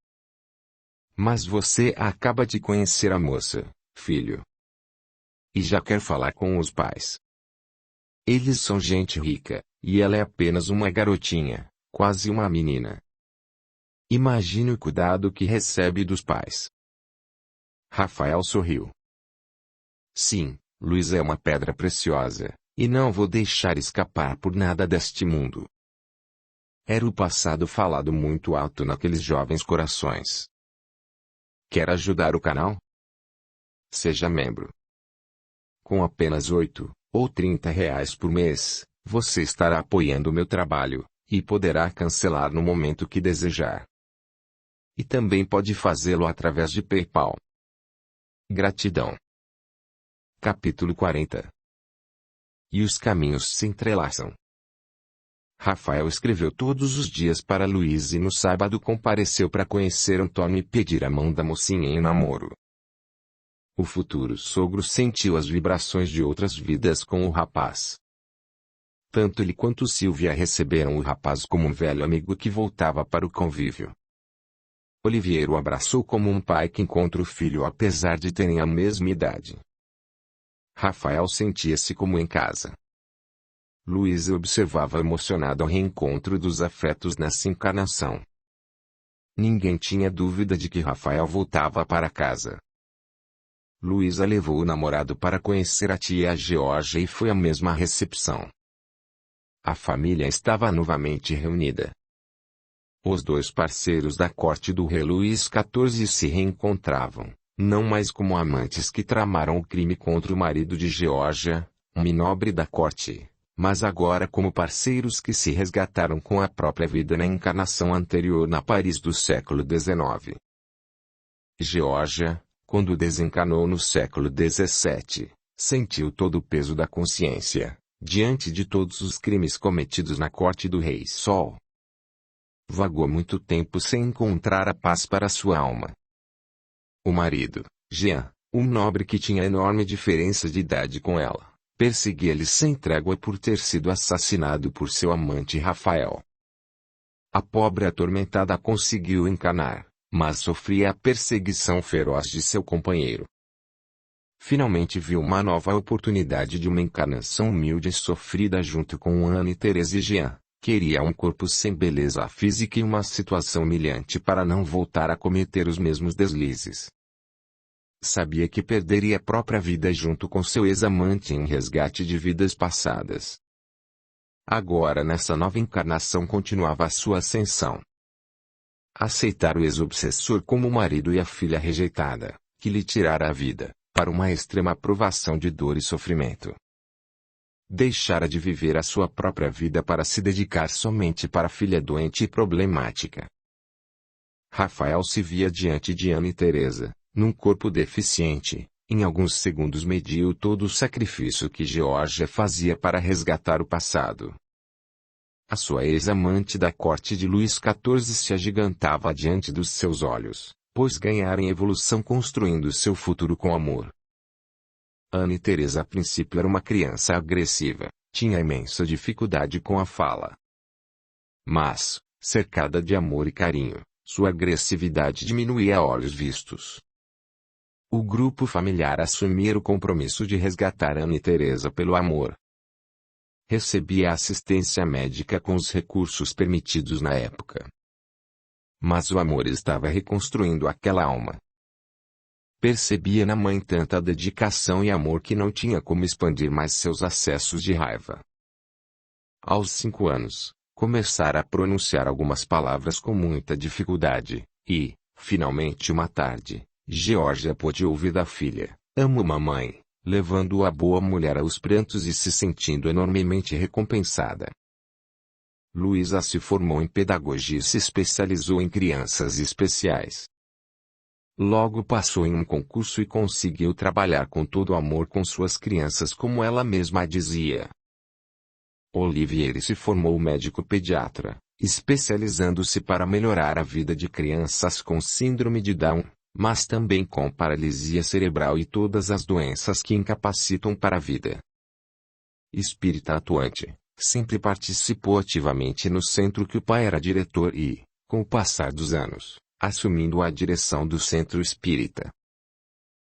Mas você acaba de conhecer a moça, filho. E já quer falar com os pais. Eles são gente rica, e ela é apenas uma garotinha, quase uma menina. Imagine o cuidado que recebe dos pais. Rafael sorriu. Sim, Luísa é uma pedra preciosa, e não vou deixar escapar por nada deste mundo. Era o passado falado muito alto naqueles jovens corações. Quer ajudar o canal? Seja membro. Com apenas 8 ou 30 reais por mês, você estará apoiando o meu trabalho, e poderá cancelar no momento que desejar. E também pode fazê-lo através de PayPal. Gratidão. Capítulo 40. E os caminhos se entrelaçam. Rafael escreveu todos os dias para Luísa e no sábado compareceu para conhecer Antônio e pedir a mão da mocinha em namoro. O futuro sogro sentiu as vibrações de outras vidas com o rapaz. Tanto ele quanto Sylvia receberam o rapaz como um velho amigo que voltava para o convívio. Olivier o abraçou como um pai que encontra o filho apesar de terem a mesma idade. Rafael sentia-se como em casa. Luísa observava emocionada o reencontro dos afetos nessa encarnação. Ninguém tinha dúvida de que Rafael voltava para casa. Luísa levou o namorado para conhecer a tia Georgia e foi a mesma recepção. A família estava novamente reunida. Os dois parceiros da corte do rei Luís XIV se reencontravam, não mais como amantes que tramaram o crime contra o marido de Georgia, um nobre da corte, mas agora como parceiros que se resgataram com a própria vida na encarnação anterior na Paris do século XIX. Georgia, quando desencarnou no século XVII, sentiu todo o peso da consciência, diante de todos os crimes cometidos na corte do Rei Sol. Vagou muito tempo sem encontrar a paz para sua alma. O marido, Jean, um nobre que tinha enorme diferença de idade com ela, perseguia-lhe sem trégua por ter sido assassinado por seu amante Rafael. A pobre atormentada conseguiu encanar, mas sofria a perseguição feroz de seu companheiro. Finalmente viu uma nova oportunidade de uma encarnação humilde e sofrida junto com Ana e Thérèse e Jean. Queria um corpo sem beleza física e uma situação humilhante para não voltar a cometer os mesmos deslizes. Sabia que perderia a própria vida junto com seu ex-amante em resgate de vidas passadas. agora nessa nova encarnação continuava a sua ascensão. Aceitar o ex-obsessor como o marido e a filha rejeitada, que lhe tirara a vida, para uma extrema provação de dor e sofrimento. Deixara de viver a sua própria vida para se dedicar somente para a filha doente e problemática. Rafael se via diante de Ana e Teresa, num corpo deficiente. Em alguns segundos mediu todo o sacrifício que Geórgia fazia para resgatar o passado. A sua ex-amante da corte de Luís XIV se agigantava diante dos seus olhos, pois ganhara em evolução construindo seu futuro com amor. Ana e Teresa a princípio era uma criança agressiva, tinha imensa dificuldade com a fala. Mas, cercada de amor e carinho, sua agressividade diminuía a olhos vistos. O grupo familiar assumira o compromisso de resgatar Ana e Teresa pelo amor. Recebia assistência médica com os recursos permitidos na época. Mas o amor estava reconstruindo aquela alma. Percebia na mãe tanta dedicação e amor que não tinha como expandir mais seus acessos de raiva. Aos 5 anos, começara a pronunciar algumas palavras com muita dificuldade, e, finalmente uma tarde, Geórgia pôde ouvir da filha: "Amo mamãe", levando a boa mulher aos prantos e se sentindo enormemente recompensada. Luísa se formou em pedagogia e se especializou em crianças especiais. Logo passou em um concurso e conseguiu trabalhar com todo amor com suas crianças como ela mesma dizia. Olivier se formou médico pediatra, especializando-se para melhorar a vida de crianças com síndrome de Down, mas também com paralisia cerebral e todas as doenças que incapacitam para a vida. Espírita atuante, sempre participou ativamente no centro que o pai era diretor e, com o passar dos anos, assumindo a direção do centro espírita.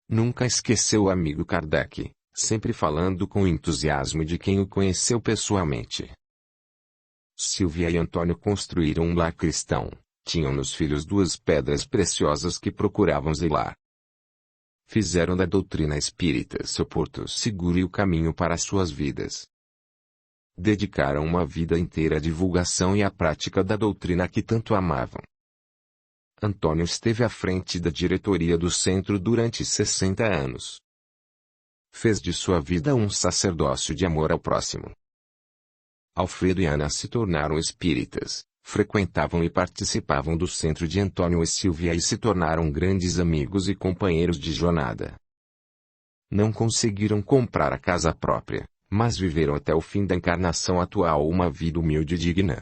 Nunca esqueceu o amigo Kardec, sempre falando com entusiasmo de quem o conheceu pessoalmente. Silvia e Antônio construíram um lar cristão. Tinham nos filhos 2 pedras preciosas que procuravam zelar. Fizeram da doutrina espírita seu porto seguro e o caminho para suas vidas. Dedicaram uma vida inteira à divulgação e à prática da doutrina que tanto amavam. Antônio esteve à frente da diretoria do centro durante 60 anos. Fez de sua vida um sacerdócio de amor ao próximo. Alfredo e Ana se tornaram espíritas. Frequentavam e participavam do centro de Antônio e Silvia e se tornaram grandes amigos e companheiros de jornada. Não conseguiram comprar a casa própria, mas viveram até o fim da encarnação atual uma vida humilde e digna.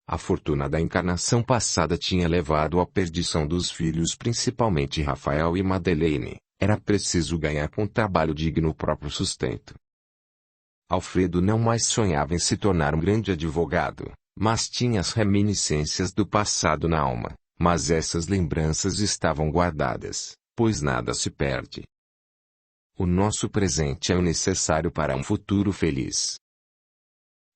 A fortuna da encarnação passada tinha levado à perdição dos filhos, principalmente Rafael e Madeleine. Era preciso ganhar com trabalho digno o próprio sustento. Alfredo não mais sonhava em se tornar um grande advogado, mas tinha as reminiscências do passado na alma, mas essas lembranças estavam guardadas, pois nada se perde. O nosso presente é o necessário para um futuro feliz.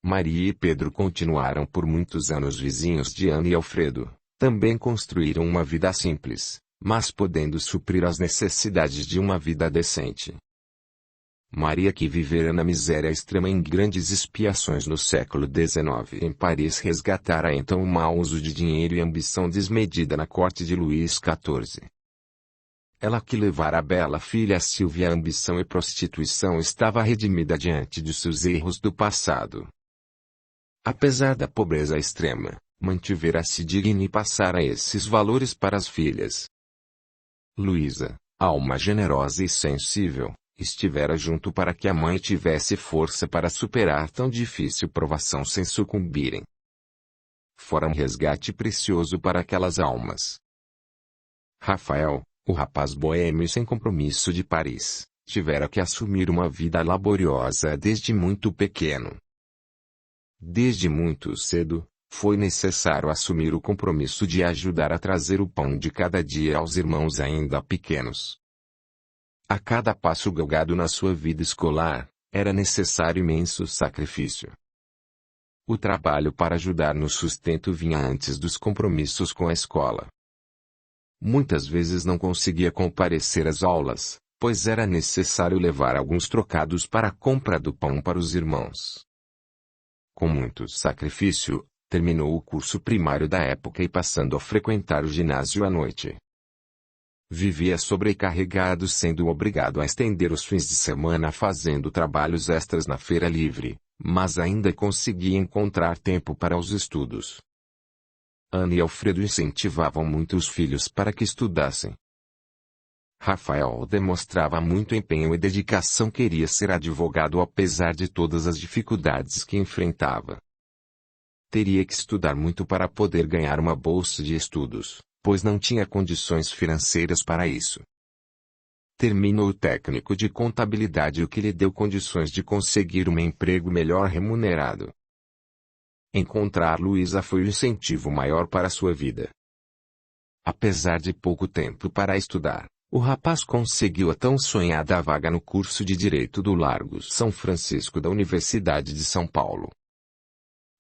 Maria e Pedro continuaram por muitos anos vizinhos de Ana e Alfredo, também construíram uma vida simples, mas podendo suprir as necessidades de uma vida decente. Maria, que vivera na miséria extrema em grandes expiações no século XIX em Paris, resgatara então o mau uso de dinheiro e ambição desmedida na corte de Luís XIV. Ela que levara a bela filha Silvia à ambição e prostituição estava redimida diante de seus erros do passado. Apesar da pobreza extrema, mantivera-se digna e passara esses valores para as filhas. Luísa, alma generosa e sensível, estivera junto para que a mãe tivesse força para superar tão difícil provação sem sucumbirem. Fora um resgate precioso para aquelas almas. Rafael, o rapaz boêmio sem compromisso de Paris, tivera que assumir uma vida laboriosa desde muito pequeno. Desde muito cedo, foi necessário assumir o compromisso de ajudar a trazer o pão de cada dia aos irmãos ainda pequenos. A cada passo galgado na sua vida escolar, era necessário imenso sacrifício. O trabalho para ajudar no sustento vinha antes dos compromissos com a escola. Muitas vezes não conseguia comparecer às aulas, pois era necessário levar alguns trocados para a compra do pão para os irmãos. Com muito sacrifício, terminou o curso primário da época e passando a frequentar o ginásio à noite. Vivia sobrecarregado, sendo obrigado a estender os fins de semana fazendo trabalhos extras na feira livre, mas ainda conseguia encontrar tempo para os estudos. Ana e Alfredo incentivavam muito os filhos para que estudassem. Rafael demonstrava muito empenho e dedicação, queria ser advogado apesar de todas as dificuldades que enfrentava. Teria que estudar muito para poder ganhar uma bolsa de estudos, pois não tinha condições financeiras para isso. Terminou o técnico de contabilidade, o que lhe deu condições de conseguir um emprego melhor remunerado. Encontrar Luísa foi o incentivo maior para sua vida. Apesar de pouco tempo para estudar, o rapaz conseguiu a tão sonhada vaga no curso de Direito do Largo São Francisco da Universidade de São Paulo.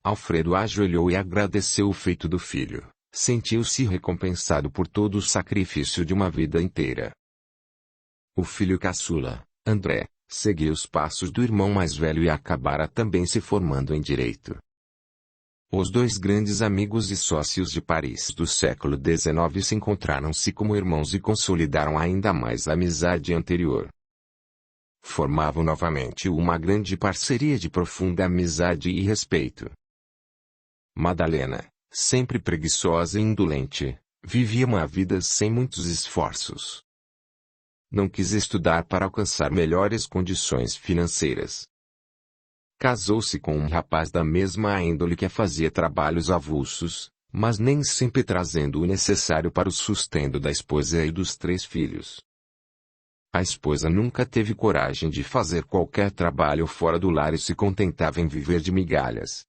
Alfredo ajoelhou e agradeceu o feito do filho, sentiu-se recompensado por todo o sacrifício de uma vida inteira. O filho caçula, André, seguiu os passos do irmão mais velho e acabara também se formando em Direito. Os dois grandes amigos e sócios de Paris do século XIX se encontraram-se como irmãos e consolidaram ainda mais a amizade anterior. Formavam novamente uma grande parceria de profunda amizade e respeito. Madalena, sempre preguiçosa e indolente, vivia uma vida sem muitos esforços. Não quis estudar para alcançar melhores condições financeiras. Casou-se com um rapaz da mesma índole que fazia trabalhos avulsos, mas nem sempre trazendo o necessário para o sustento da esposa e dos 3 filhos. A esposa nunca teve coragem de fazer qualquer trabalho fora do lar e se contentava em viver de migalhas.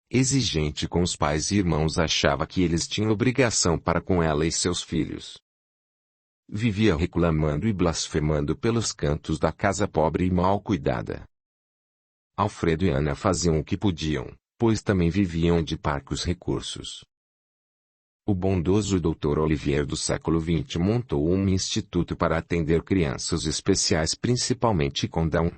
Exigente com os pais e irmãos, achava que eles tinham obrigação para com ela e seus filhos. Vivia reclamando e blasfemando pelos cantos da casa pobre e mal cuidada. Alfredo e Ana faziam o que podiam, pois também viviam de parcos recursos. O bondoso Dr. Olivier do século XX montou um instituto para atender crianças especiais, principalmente com Down.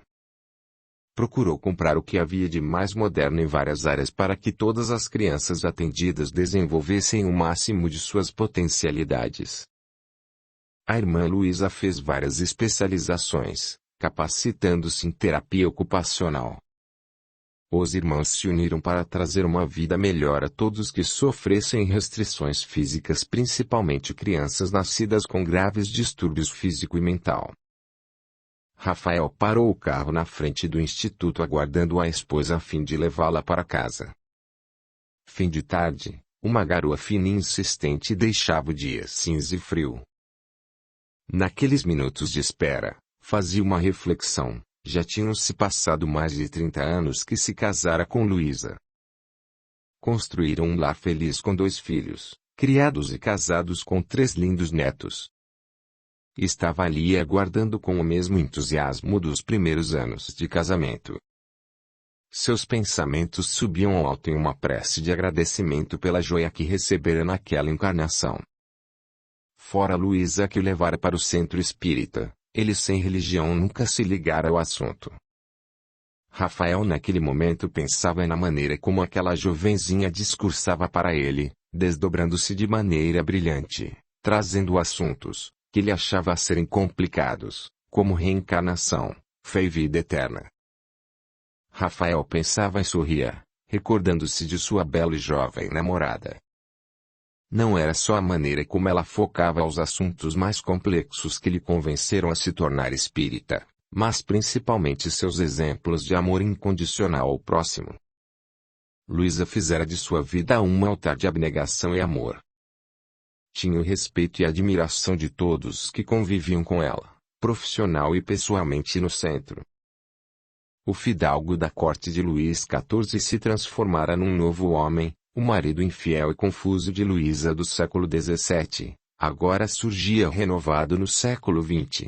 Procurou comprar o que havia de mais moderno em várias áreas para que todas as crianças atendidas desenvolvessem o máximo de suas potencialidades. A irmã Luísa fez várias especializações, capacitando-se em terapia ocupacional. Os irmãos se uniram para trazer uma vida melhor a todos que sofressem restrições físicas, principalmente crianças nascidas com graves distúrbios físico e mental. Rafael parou o carro na frente do instituto aguardando a esposa a fim de levá-la para casa. Fim de tarde, uma garoa fina e insistente deixava o dia cinza e frio. Naqueles minutos de espera, fazia uma reflexão. Já tinham-se passado mais de 30 anos que se casara com Luísa. Construíram um lar feliz com 2 filhos, criados e casados com 3 lindos netos. Estava ali aguardando com o mesmo entusiasmo dos primeiros anos de casamento. Seus pensamentos subiam ao alto em uma prece de agradecimento pela joia que recebera naquela encarnação. Fora Luísa que o levara para o centro espírita, ele sem religião nunca se ligara ao assunto. Rafael naquele momento pensava na maneira como aquela jovenzinha discursava para ele, desdobrando-se de maneira brilhante, trazendo assuntos que ele achava serem complicados, como reencarnação, fé e vida eterna. Rafael pensava e sorria, recordando-se de sua bela e jovem namorada. Não era só a maneira como ela focava aos assuntos mais complexos que lhe convenceram a se tornar espírita, mas principalmente seus exemplos de amor incondicional ao próximo. Luísa fizera de sua vida um altar de abnegação e amor. Tinha o respeito e admiração de todos que conviviam com ela, profissional e pessoalmente no centro. O fidalgo da corte de Luís XIV se transformara num novo homem. O marido infiel e confuso de Luísa do século XVII, agora surgia renovado no século XX.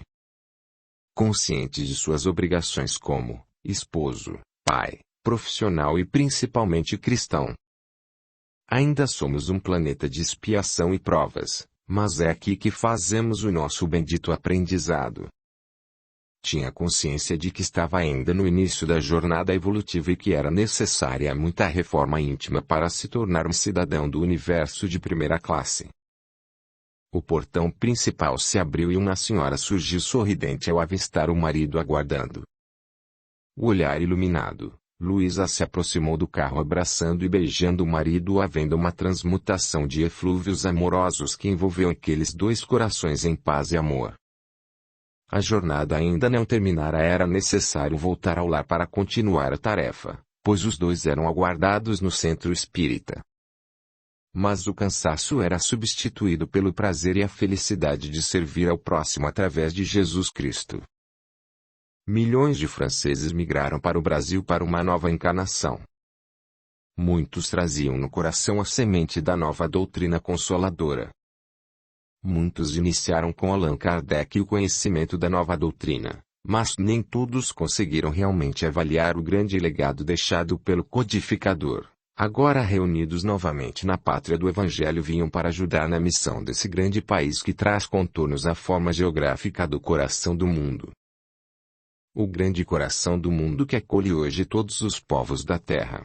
Consciente de suas obrigações como esposo, pai, profissional e principalmente cristão. Ainda somos um planeta de expiação e provas, mas é aqui que fazemos o nosso bendito aprendizado. tinha consciência de que estava ainda no início da jornada evolutiva e que era necessária muita reforma íntima para se tornar um cidadão do universo de primeira classe. O portão principal se abriu e uma senhora surgiu sorridente ao avistar o marido aguardando. O olhar iluminado, Luísa se aproximou do carro abraçando e beijando o marido, havendo uma transmutação de eflúvios amorosos que envolveu aqueles dois corações em paz e amor. A jornada ainda não terminara, era necessário voltar ao lar para continuar a tarefa, pois os dois eram aguardados no centro espírita. Mas o cansaço era substituído pelo prazer e a felicidade de servir ao próximo através de Jesus Cristo. Milhões de franceses migraram para o Brasil para uma nova encarnação. Muitos traziam no coração a semente da nova doutrina consoladora. Muitos iniciaram com Allan Kardec o conhecimento da nova doutrina, mas nem todos conseguiram realmente avaliar o grande legado deixado pelo codificador. Agora reunidos novamente na pátria do Evangelho, vinham para ajudar na missão desse grande país que traz contornos à forma geográfica do coração do mundo. O grande coração do mundo que acolhe hoje todos os povos da terra.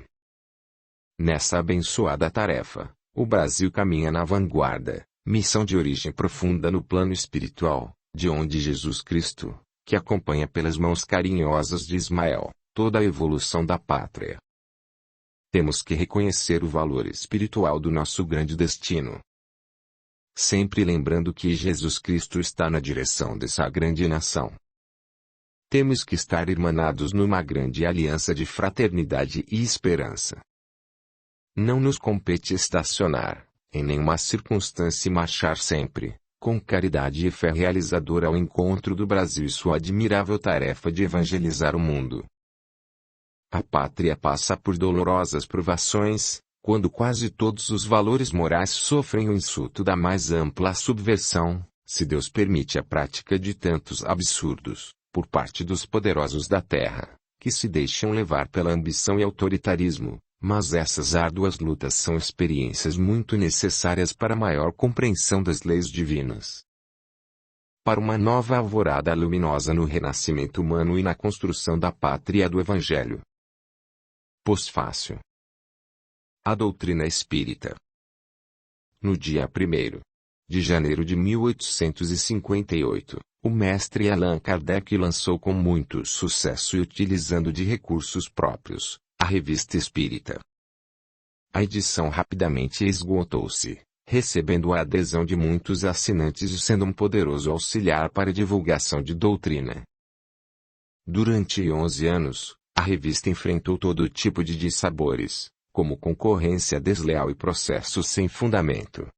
Nessa abençoada tarefa, o Brasil caminha na vanguarda, missão de origem profunda no plano espiritual, de onde Jesus Cristo, que acompanha pelas mãos carinhosas de Ismael, toda a evolução da pátria. Temos que reconhecer o valor espiritual do nosso grande destino. Sempre lembrando que Jesus Cristo está na direção dessa grande nação. Temos que estar irmanados numa grande aliança de fraternidade e esperança. Não nos compete estacionar, em nenhuma circunstância, e marchar sempre, com caridade e fé realizadora ao encontro do Brasil e sua admirável tarefa de evangelizar o mundo. A pátria passa por dolorosas provações, quando quase todos os valores morais sofrem o insulto da mais ampla subversão, se Deus permite a prática de tantos absurdos, por parte dos poderosos da terra, que se deixam levar pela ambição e autoritarismo, mas essas árduas lutas são experiências muito necessárias para a maior compreensão das leis divinas. Para uma nova alvorada luminosa no renascimento humano e na construção da pátria do Evangelho. Pós-fácil. A doutrina espírita. No dia 1º de janeiro de 1858, o mestre Allan Kardec lançou com muito sucesso e utilizando de recursos próprios, a Revista Espírita. A edição rapidamente esgotou-se, recebendo a adesão de muitos assinantes e sendo um poderoso auxiliar para a divulgação de doutrina. Durante 11 anos, a revista enfrentou todo tipo de dissabores, como concorrência desleal e processos sem fundamento.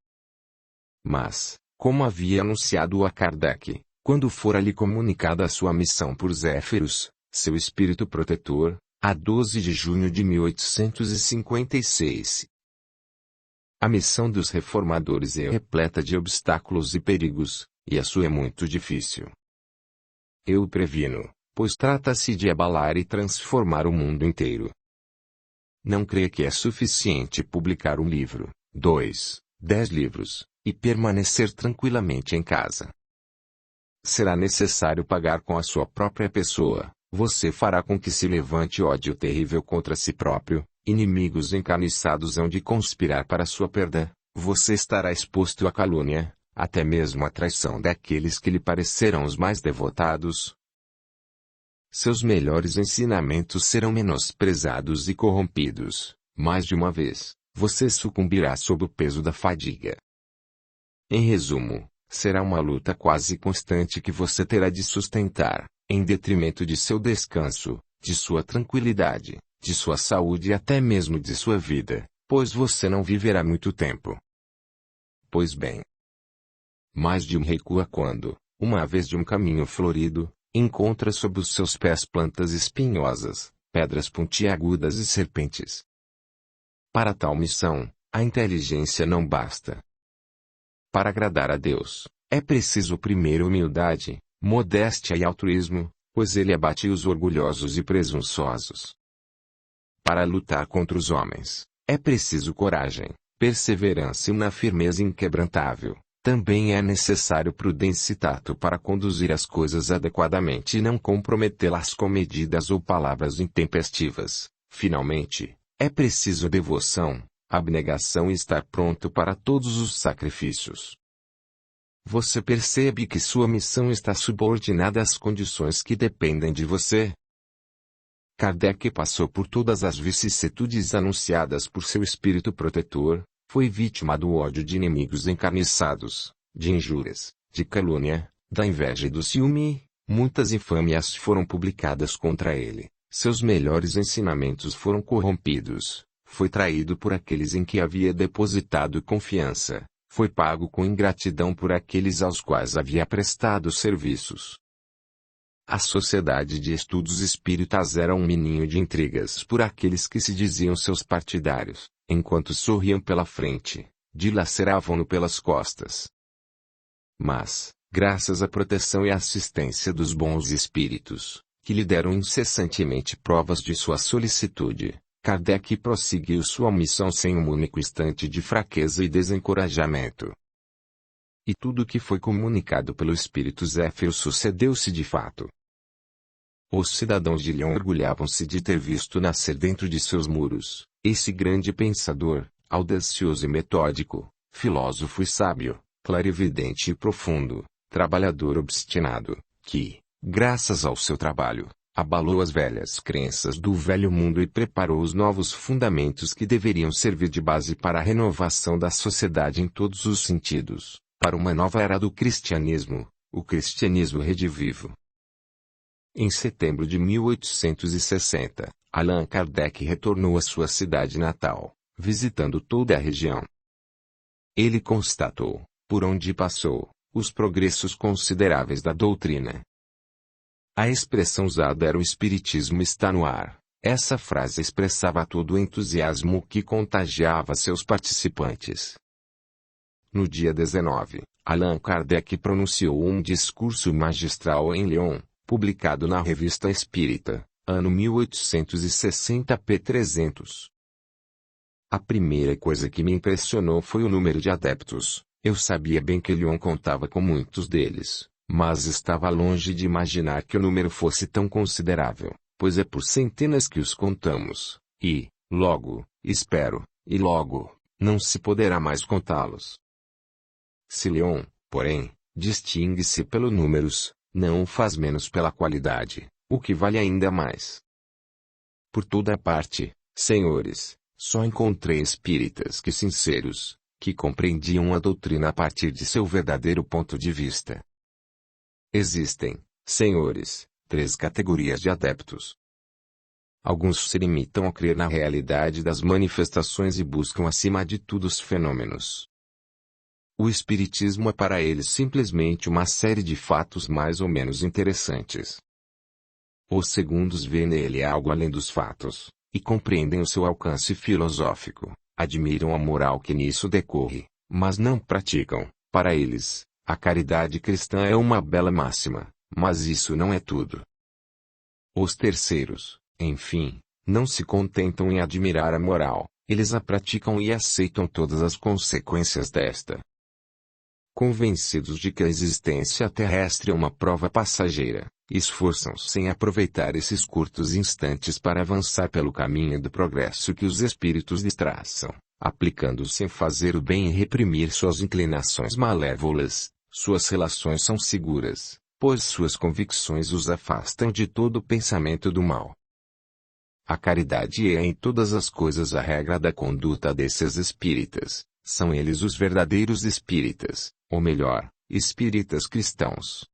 Mas, como havia anunciado a Kardec, quando fora lhe comunicada a sua missão por Zéfiros, seu espírito protetor, a 12 de junho de 1856. A missão dos reformadores é repleta de obstáculos e perigos, e a sua é muito difícil. Eu o previno, pois trata-se de abalar e transformar o mundo inteiro. Não creia que é suficiente publicar um livro, 2, 10 livros, e permanecer tranquilamente em casa. Será necessário pagar com a sua própria pessoa. Você fará com que se levante ódio terrível contra si próprio, inimigos encarniçados hão de conspirar para sua perda, você estará exposto à calúnia, até mesmo à traição daqueles que lhe parecerão os mais devotados. Seus melhores ensinamentos serão menosprezados e corrompidos, mais de uma vez, você sucumbirá sob o peso da fadiga. Em resumo, será uma luta quase constante que você terá de sustentar, em detrimento de seu descanso, de sua tranquilidade, de sua saúde e até mesmo de sua vida, pois você não viverá muito tempo. Pois bem, mais de um recua quando, uma vez de um caminho florido, encontra sob os seus pés plantas espinhosas, pedras pontiagudas e serpentes. Para tal missão, a inteligência não basta. Para agradar a Deus, é preciso primeiro humildade, modéstia e altruísmo, pois ele abate os orgulhosos e presunçosos. Para lutar contra os homens, é preciso coragem, perseverança e uma firmeza inquebrantável, Também é necessário prudência e tato para conduzir as coisas adequadamente e não comprometê-las com medidas ou palavras intempestivas. Finalmente, é preciso devoção, abnegação e estar pronto para todos os sacrifícios. Você percebe que sua missão está subordinada às condições que dependem de você? Kardec passou por todas as vicissitudes anunciadas por seu espírito protetor, foi vítima do ódio de inimigos encarniçados, de injúrias, de calúnia, da inveja e do ciúme, muitas infâmias foram publicadas contra ele, seus melhores ensinamentos foram corrompidos, foi traído por aqueles em que havia depositado confiança, foi pago com ingratidão por aqueles aos quais havia prestado serviços. A Sociedade de Estudos Espíritas era um ninho de intrigas por aqueles que se diziam seus partidários, enquanto sorriam pela frente, dilaceravam-no pelas costas. Mas, graças à proteção e assistência dos bons espíritos, que lhe deram incessantemente provas de sua solicitude, Kardec prosseguiu sua missão sem um único instante de fraqueza e desencorajamento. E tudo o que foi comunicado pelo Espírito Zéfiro sucedeu-se de fato. Os cidadãos de Lyon orgulhavam-se de ter visto nascer dentro de seus muros, esse grande pensador, audacioso e metódico, filósofo e sábio, clarividente e profundo, trabalhador obstinado, que, graças ao seu trabalho, abalou as velhas crenças do velho mundo e preparou os novos fundamentos que deveriam servir de base para a renovação da sociedade em todos os sentidos, para uma nova era do cristianismo, o cristianismo redivivo. Em setembro de 1860, Allan Kardec retornou à sua cidade natal, visitando toda a região. Ele constatou, por onde passou, os progressos consideráveis da doutrina. A expressão usada era "o espiritismo está no ar". Essa frase expressava todo o entusiasmo que contagiava seus participantes. No dia 19, Allan Kardec pronunciou um discurso magistral em Lyon, publicado na Revista Espírita, ano 1860 p. 300. A primeira coisa que me impressionou foi o número de adeptos. Eu sabia bem que Lyon contava com muitos deles, mas estava longe de imaginar que o número fosse tão considerável, pois é por centenas que os contamos, e, logo, espero, e logo, não se poderá mais contá-los. Se Lyon, porém, distingue-se pelos números, não o faz menos pela qualidade, o que vale ainda mais. Por toda parte, senhores, só encontrei espíritas que sinceros, que compreendiam a doutrina a partir de seu verdadeiro ponto de vista. Existem, senhores, 3 categorias de adeptos. Alguns se limitam a crer na realidade das manifestações e buscam acima de tudo os fenômenos. O espiritismo é para eles simplesmente uma série de fatos mais ou menos interessantes. Os segundos veem nele algo além dos fatos, e compreendem o seu alcance filosófico, admiram a moral que nisso decorre, mas não praticam. Para eles, a caridade cristã é uma bela máxima, mas isso não é tudo. Os terceiros, enfim, não se contentam em admirar a moral, eles a praticam e aceitam todas as consequências desta. Convencidos de que a existência terrestre é uma prova passageira, esforçam-se em aproveitar esses curtos instantes para avançar pelo caminho do progresso que os espíritos lhes traçam, aplicando-se em fazer o bem e reprimir suas inclinações malévolas. Suas relações são seguras, pois suas convicções os afastam de todo pensamento do mal. A caridade é em todas as coisas a regra da conduta desses espíritas, são eles os verdadeiros espíritas, ou melhor, espíritas cristãos.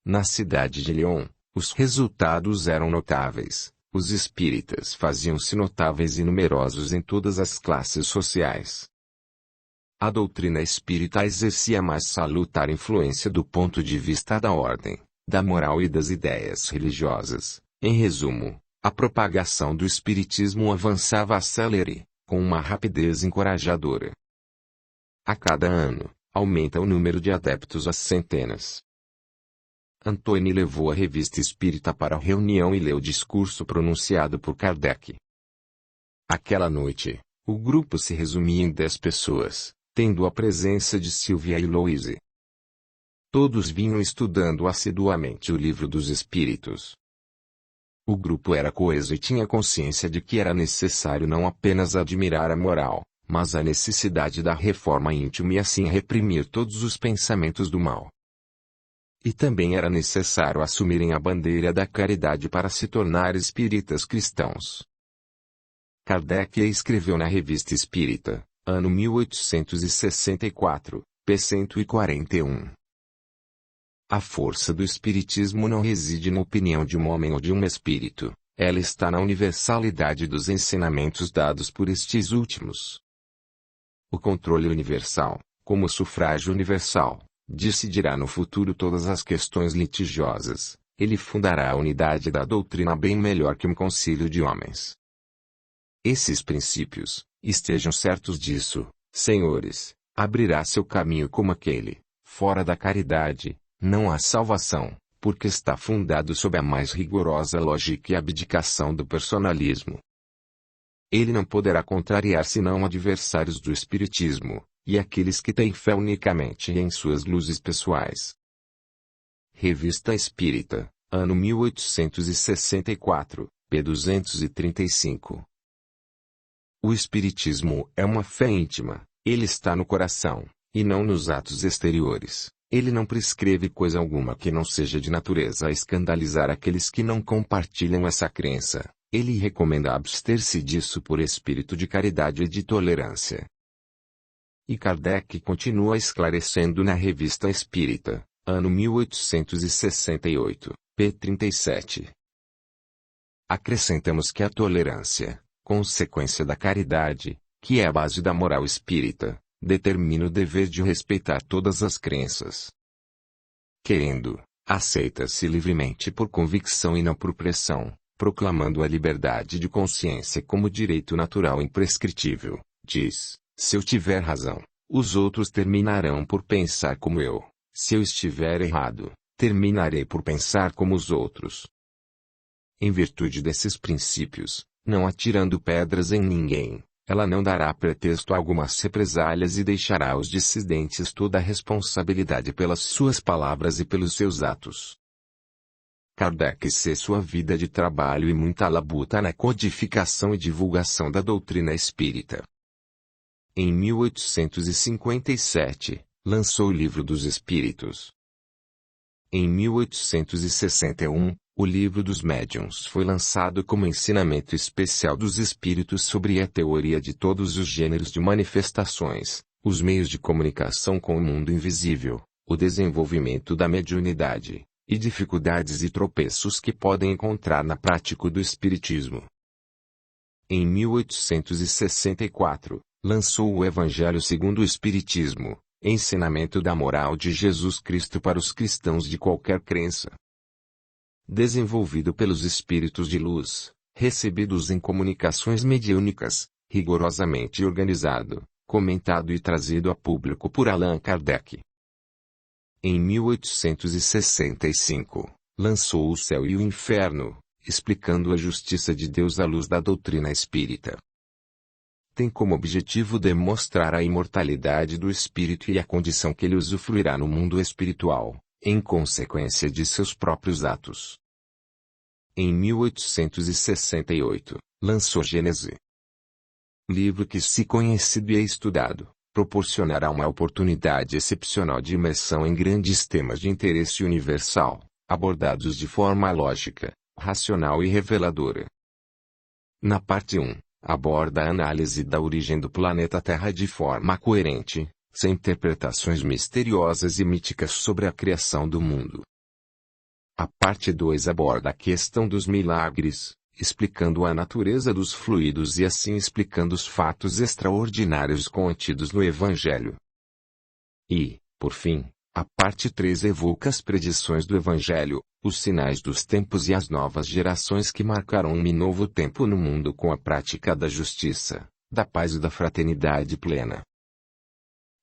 Na cidade de Lyon, os resultados eram notáveis, os espíritas faziam-se notáveis e numerosos em todas as classes sociais. A doutrina espírita exercia mais salutar influência do ponto de vista da ordem, da moral e das ideias religiosas. Em resumo, a propagação do espiritismo avançava acelere, com uma rapidez encorajadora. A cada ano, aumenta o número de adeptos às centenas. Antônio levou a revista espírita para a reunião e leu o discurso pronunciado por Kardec. Aquela noite, o grupo se resumia em 10 pessoas. tendo a presença de Sylvia e Louise. Todos vinham estudando assiduamente o Livro dos Espíritos. O grupo era coeso e tinha consciência de que era necessário não apenas admirar a moral, mas a necessidade da reforma íntima e assim reprimir todos os pensamentos do mal. E também era necessário assumirem a bandeira da caridade para se tornar espíritas cristãos. Kardec escreveu na Revista Espírita, ano 1864, p. 141. A força do espiritismo não reside na opinião de um homem ou de um espírito, ela está na universalidade dos ensinamentos dados por estes últimos. O controle universal, como o sufrágio universal, decidirá no futuro todas as questões litigiosas, ele fundará a unidade da doutrina bem melhor que um concílio de homens. Esses princípios, estejam certos disso, senhores, abrirá seu caminho como aquele, fora da caridade, não há salvação, porque está fundado sob a mais rigorosa lógica e abdicação do personalismo. Ele não poderá contrariar senão adversários do espiritismo, e aqueles que têm fé unicamente em suas luzes pessoais. Revista Espírita, ano 1864, p. 235. O espiritismo é uma fé íntima, ele está no coração, e não nos atos exteriores. Ele não prescreve coisa alguma que não seja de natureza a escandalizar aqueles que não compartilham essa crença. Ele recomenda abster-se disso por espírito de caridade e de tolerância. E Kardec continua esclarecendo na Revista Espírita, ano 1868, p. 37. Acrescentamos que a tolerância, consequência da caridade, que é a base da moral espírita, determina o dever de respeitar todas as crenças. Querendo, aceita-se livremente por convicção e não por pressão, proclamando a liberdade de consciência como direito natural imprescritível, diz, se eu tiver razão, os outros terminarão por pensar como eu, se eu estiver errado, terminarei por pensar como os outros. Em virtude desses princípios, não atirando pedras em ninguém, ela não dará pretexto a algumas represálias e deixará aos dissidentes toda a responsabilidade pelas suas palavras e pelos seus atos. Kardec cê sua vida de trabalho e muita labuta na codificação e divulgação da doutrina espírita. Em 1857, lançou o Livro dos Espíritos. Em 1861, o Livro dos Médiuns foi lançado como ensinamento especial dos espíritos sobre a teoria de todos os gêneros de manifestações, os meios de comunicação com o mundo invisível, o desenvolvimento da mediunidade, e dificuldades e tropeços que podem encontrar na prática do espiritismo. Em 1864, lançou o Evangelho segundo o Espiritismo, ensinamento da moral de Jesus Cristo para os cristãos de qualquer crença. Desenvolvido pelos espíritos de luz, recebidos em comunicações mediúnicas, rigorosamente organizado, comentado e trazido a público por Allan Kardec. Em 1865, lançou O Céu e o Inferno, explicando a justiça de Deus à luz da doutrina espírita. Tem como objetivo demonstrar a imortalidade do espírito e a condição que ele usufruirá no mundo espiritual, em consequência de seus próprios atos. Em 1868, lançou Gênese. Livro que, se conhecido e estudado, proporcionará uma oportunidade excepcional de imersão em grandes temas de interesse universal, abordados de forma lógica, racional e reveladora. Na parte 1, aborda a análise da origem do planeta Terra de forma coerente, sem interpretações misteriosas e míticas sobre a criação do mundo. A parte 2 aborda a questão dos milagres, explicando a natureza dos fluidos e assim explicando os fatos extraordinários contidos no Evangelho. E, por fim, a parte 3 evoca as predições do Evangelho, os sinais dos tempos e as novas gerações que marcarão um novo tempo no mundo com a prática da justiça, da paz e da fraternidade plena.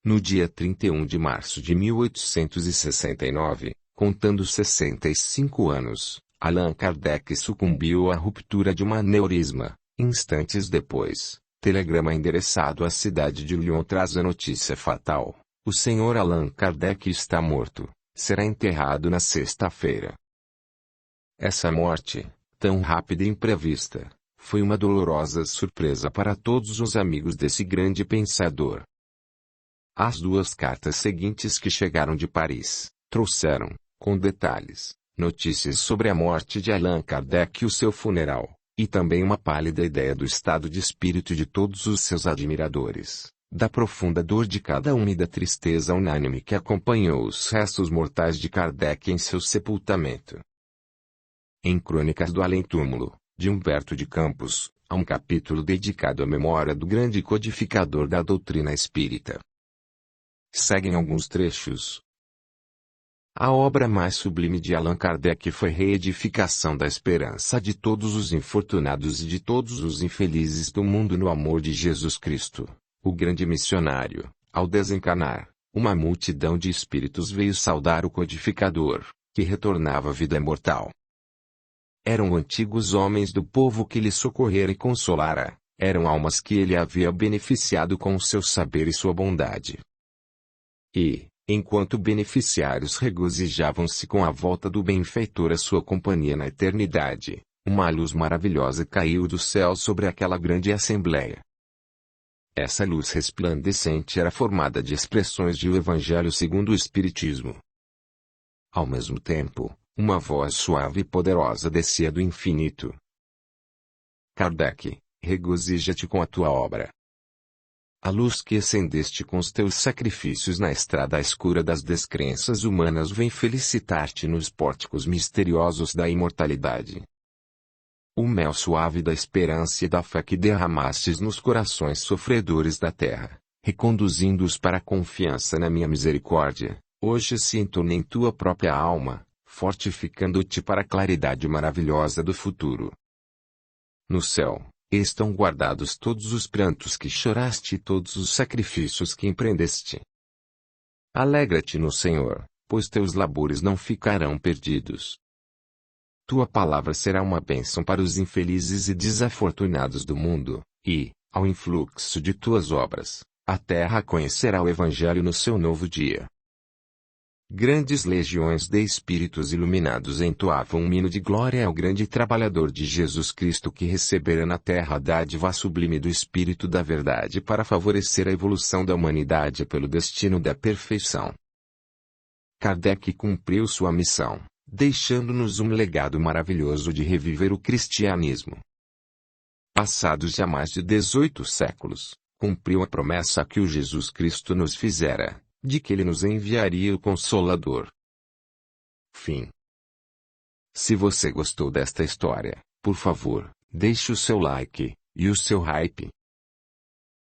No dia 31 de março de 1869, contando 65 anos, Allan Kardec sucumbiu à ruptura de um aneurisma. Instantes depois, Telegrama endereçado à cidade de Lyon traz a notícia fatal: o Sr. Allan Kardec está morto. Será enterrado na sexta-feira. Essa morte, tão rápida e imprevista, foi uma dolorosa surpresa para todos os amigos desse grande pensador. As duas cartas seguintes que chegaram de Paris, trouxeram, com detalhes, notícias sobre a morte de Allan Kardec e o seu funeral, e também uma pálida ideia do estado de espírito de todos os seus admiradores, da profunda dor de cada um e da tristeza unânime que acompanhou os restos mortais de Kardec em seu sepultamento. Em Crônicas do Além-Túmulo, de Humberto de Campos, há um capítulo dedicado à memória do grande codificador da doutrina espírita. Seguem alguns trechos. A obra mais sublime de Allan Kardec foi a reedificação da esperança de todos os infortunados e de todos os infelizes do mundo no amor de Jesus Cristo, o grande missionário. Ao desencarnar, uma multidão de espíritos veio saudar o codificador, que retornava à vida imortal. Eram antigos homens do povo que lhe socorrera e consolara, eram almas que ele havia beneficiado com o seu saber e sua bondade. E, enquanto beneficiários regozijavam-se com a volta do benfeitor à sua companhia na eternidade, uma luz maravilhosa caiu do céu sobre aquela grande assembleia. Essa luz resplandecente era formada de expressões de o Evangelho segundo o Espiritismo. Ao mesmo tempo, uma voz suave e poderosa descia do infinito. Kardec, regozija-te com a tua obra. A luz que acendeste com os teus sacrifícios na estrada escura das descrenças humanas vem felicitar-te nos pórticos misteriosos da imortalidade. O mel suave da esperança e da fé que derramastes nos corações sofredores da terra, reconduzindo-os para a confiança na minha misericórdia, hoje se entorna em tua própria alma, fortificando-te para a claridade maravilhosa do futuro. No céu, estão guardados todos os prantos que choraste e todos os sacrifícios que empreendeste. Alegra-te no Senhor, pois teus labores não ficarão perdidos. Tua palavra será uma bênção para os infelizes e desafortunados do mundo, e, ao influxo de tuas obras, a terra conhecerá o Evangelho no seu novo dia. Grandes legiões de espíritos iluminados entoavam um hino de glória ao grande trabalhador de Jesus Cristo que recebera na terra a dádiva sublime do Espírito da Verdade para favorecer a evolução da humanidade pelo destino da perfeição. Kardec cumpriu sua missão, deixando-nos um legado maravilhoso de reviver o cristianismo. Passados já mais de 18 séculos, cumpriu a promessa que o Jesus Cristo nos fizera, de que ele nos enviaria o Consolador. Fim. Se você gostou desta história, por favor, deixe o seu like, e o seu hype.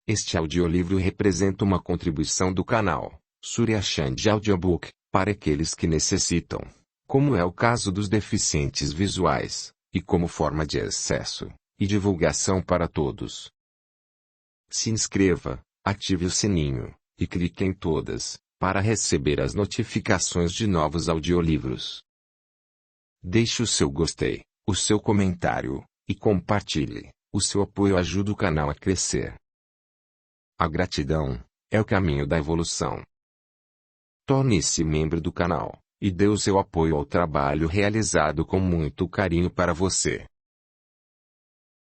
Este audiolivro representa uma contribuição do canal, Surya Chand Audiobook, para aqueles que necessitam, como é o caso dos deficientes visuais, e como forma de acesso, e divulgação para todos. Se inscreva, ative o sininho, e clique em todas, para receber as notificações de novos audiolivros. Deixe o seu gostei, o seu comentário, e compartilhe. O seu apoio ajuda o canal a crescer. A gratidão é o caminho da evolução. Torne-se membro do canal, e dê o seu apoio ao trabalho realizado com muito carinho para você.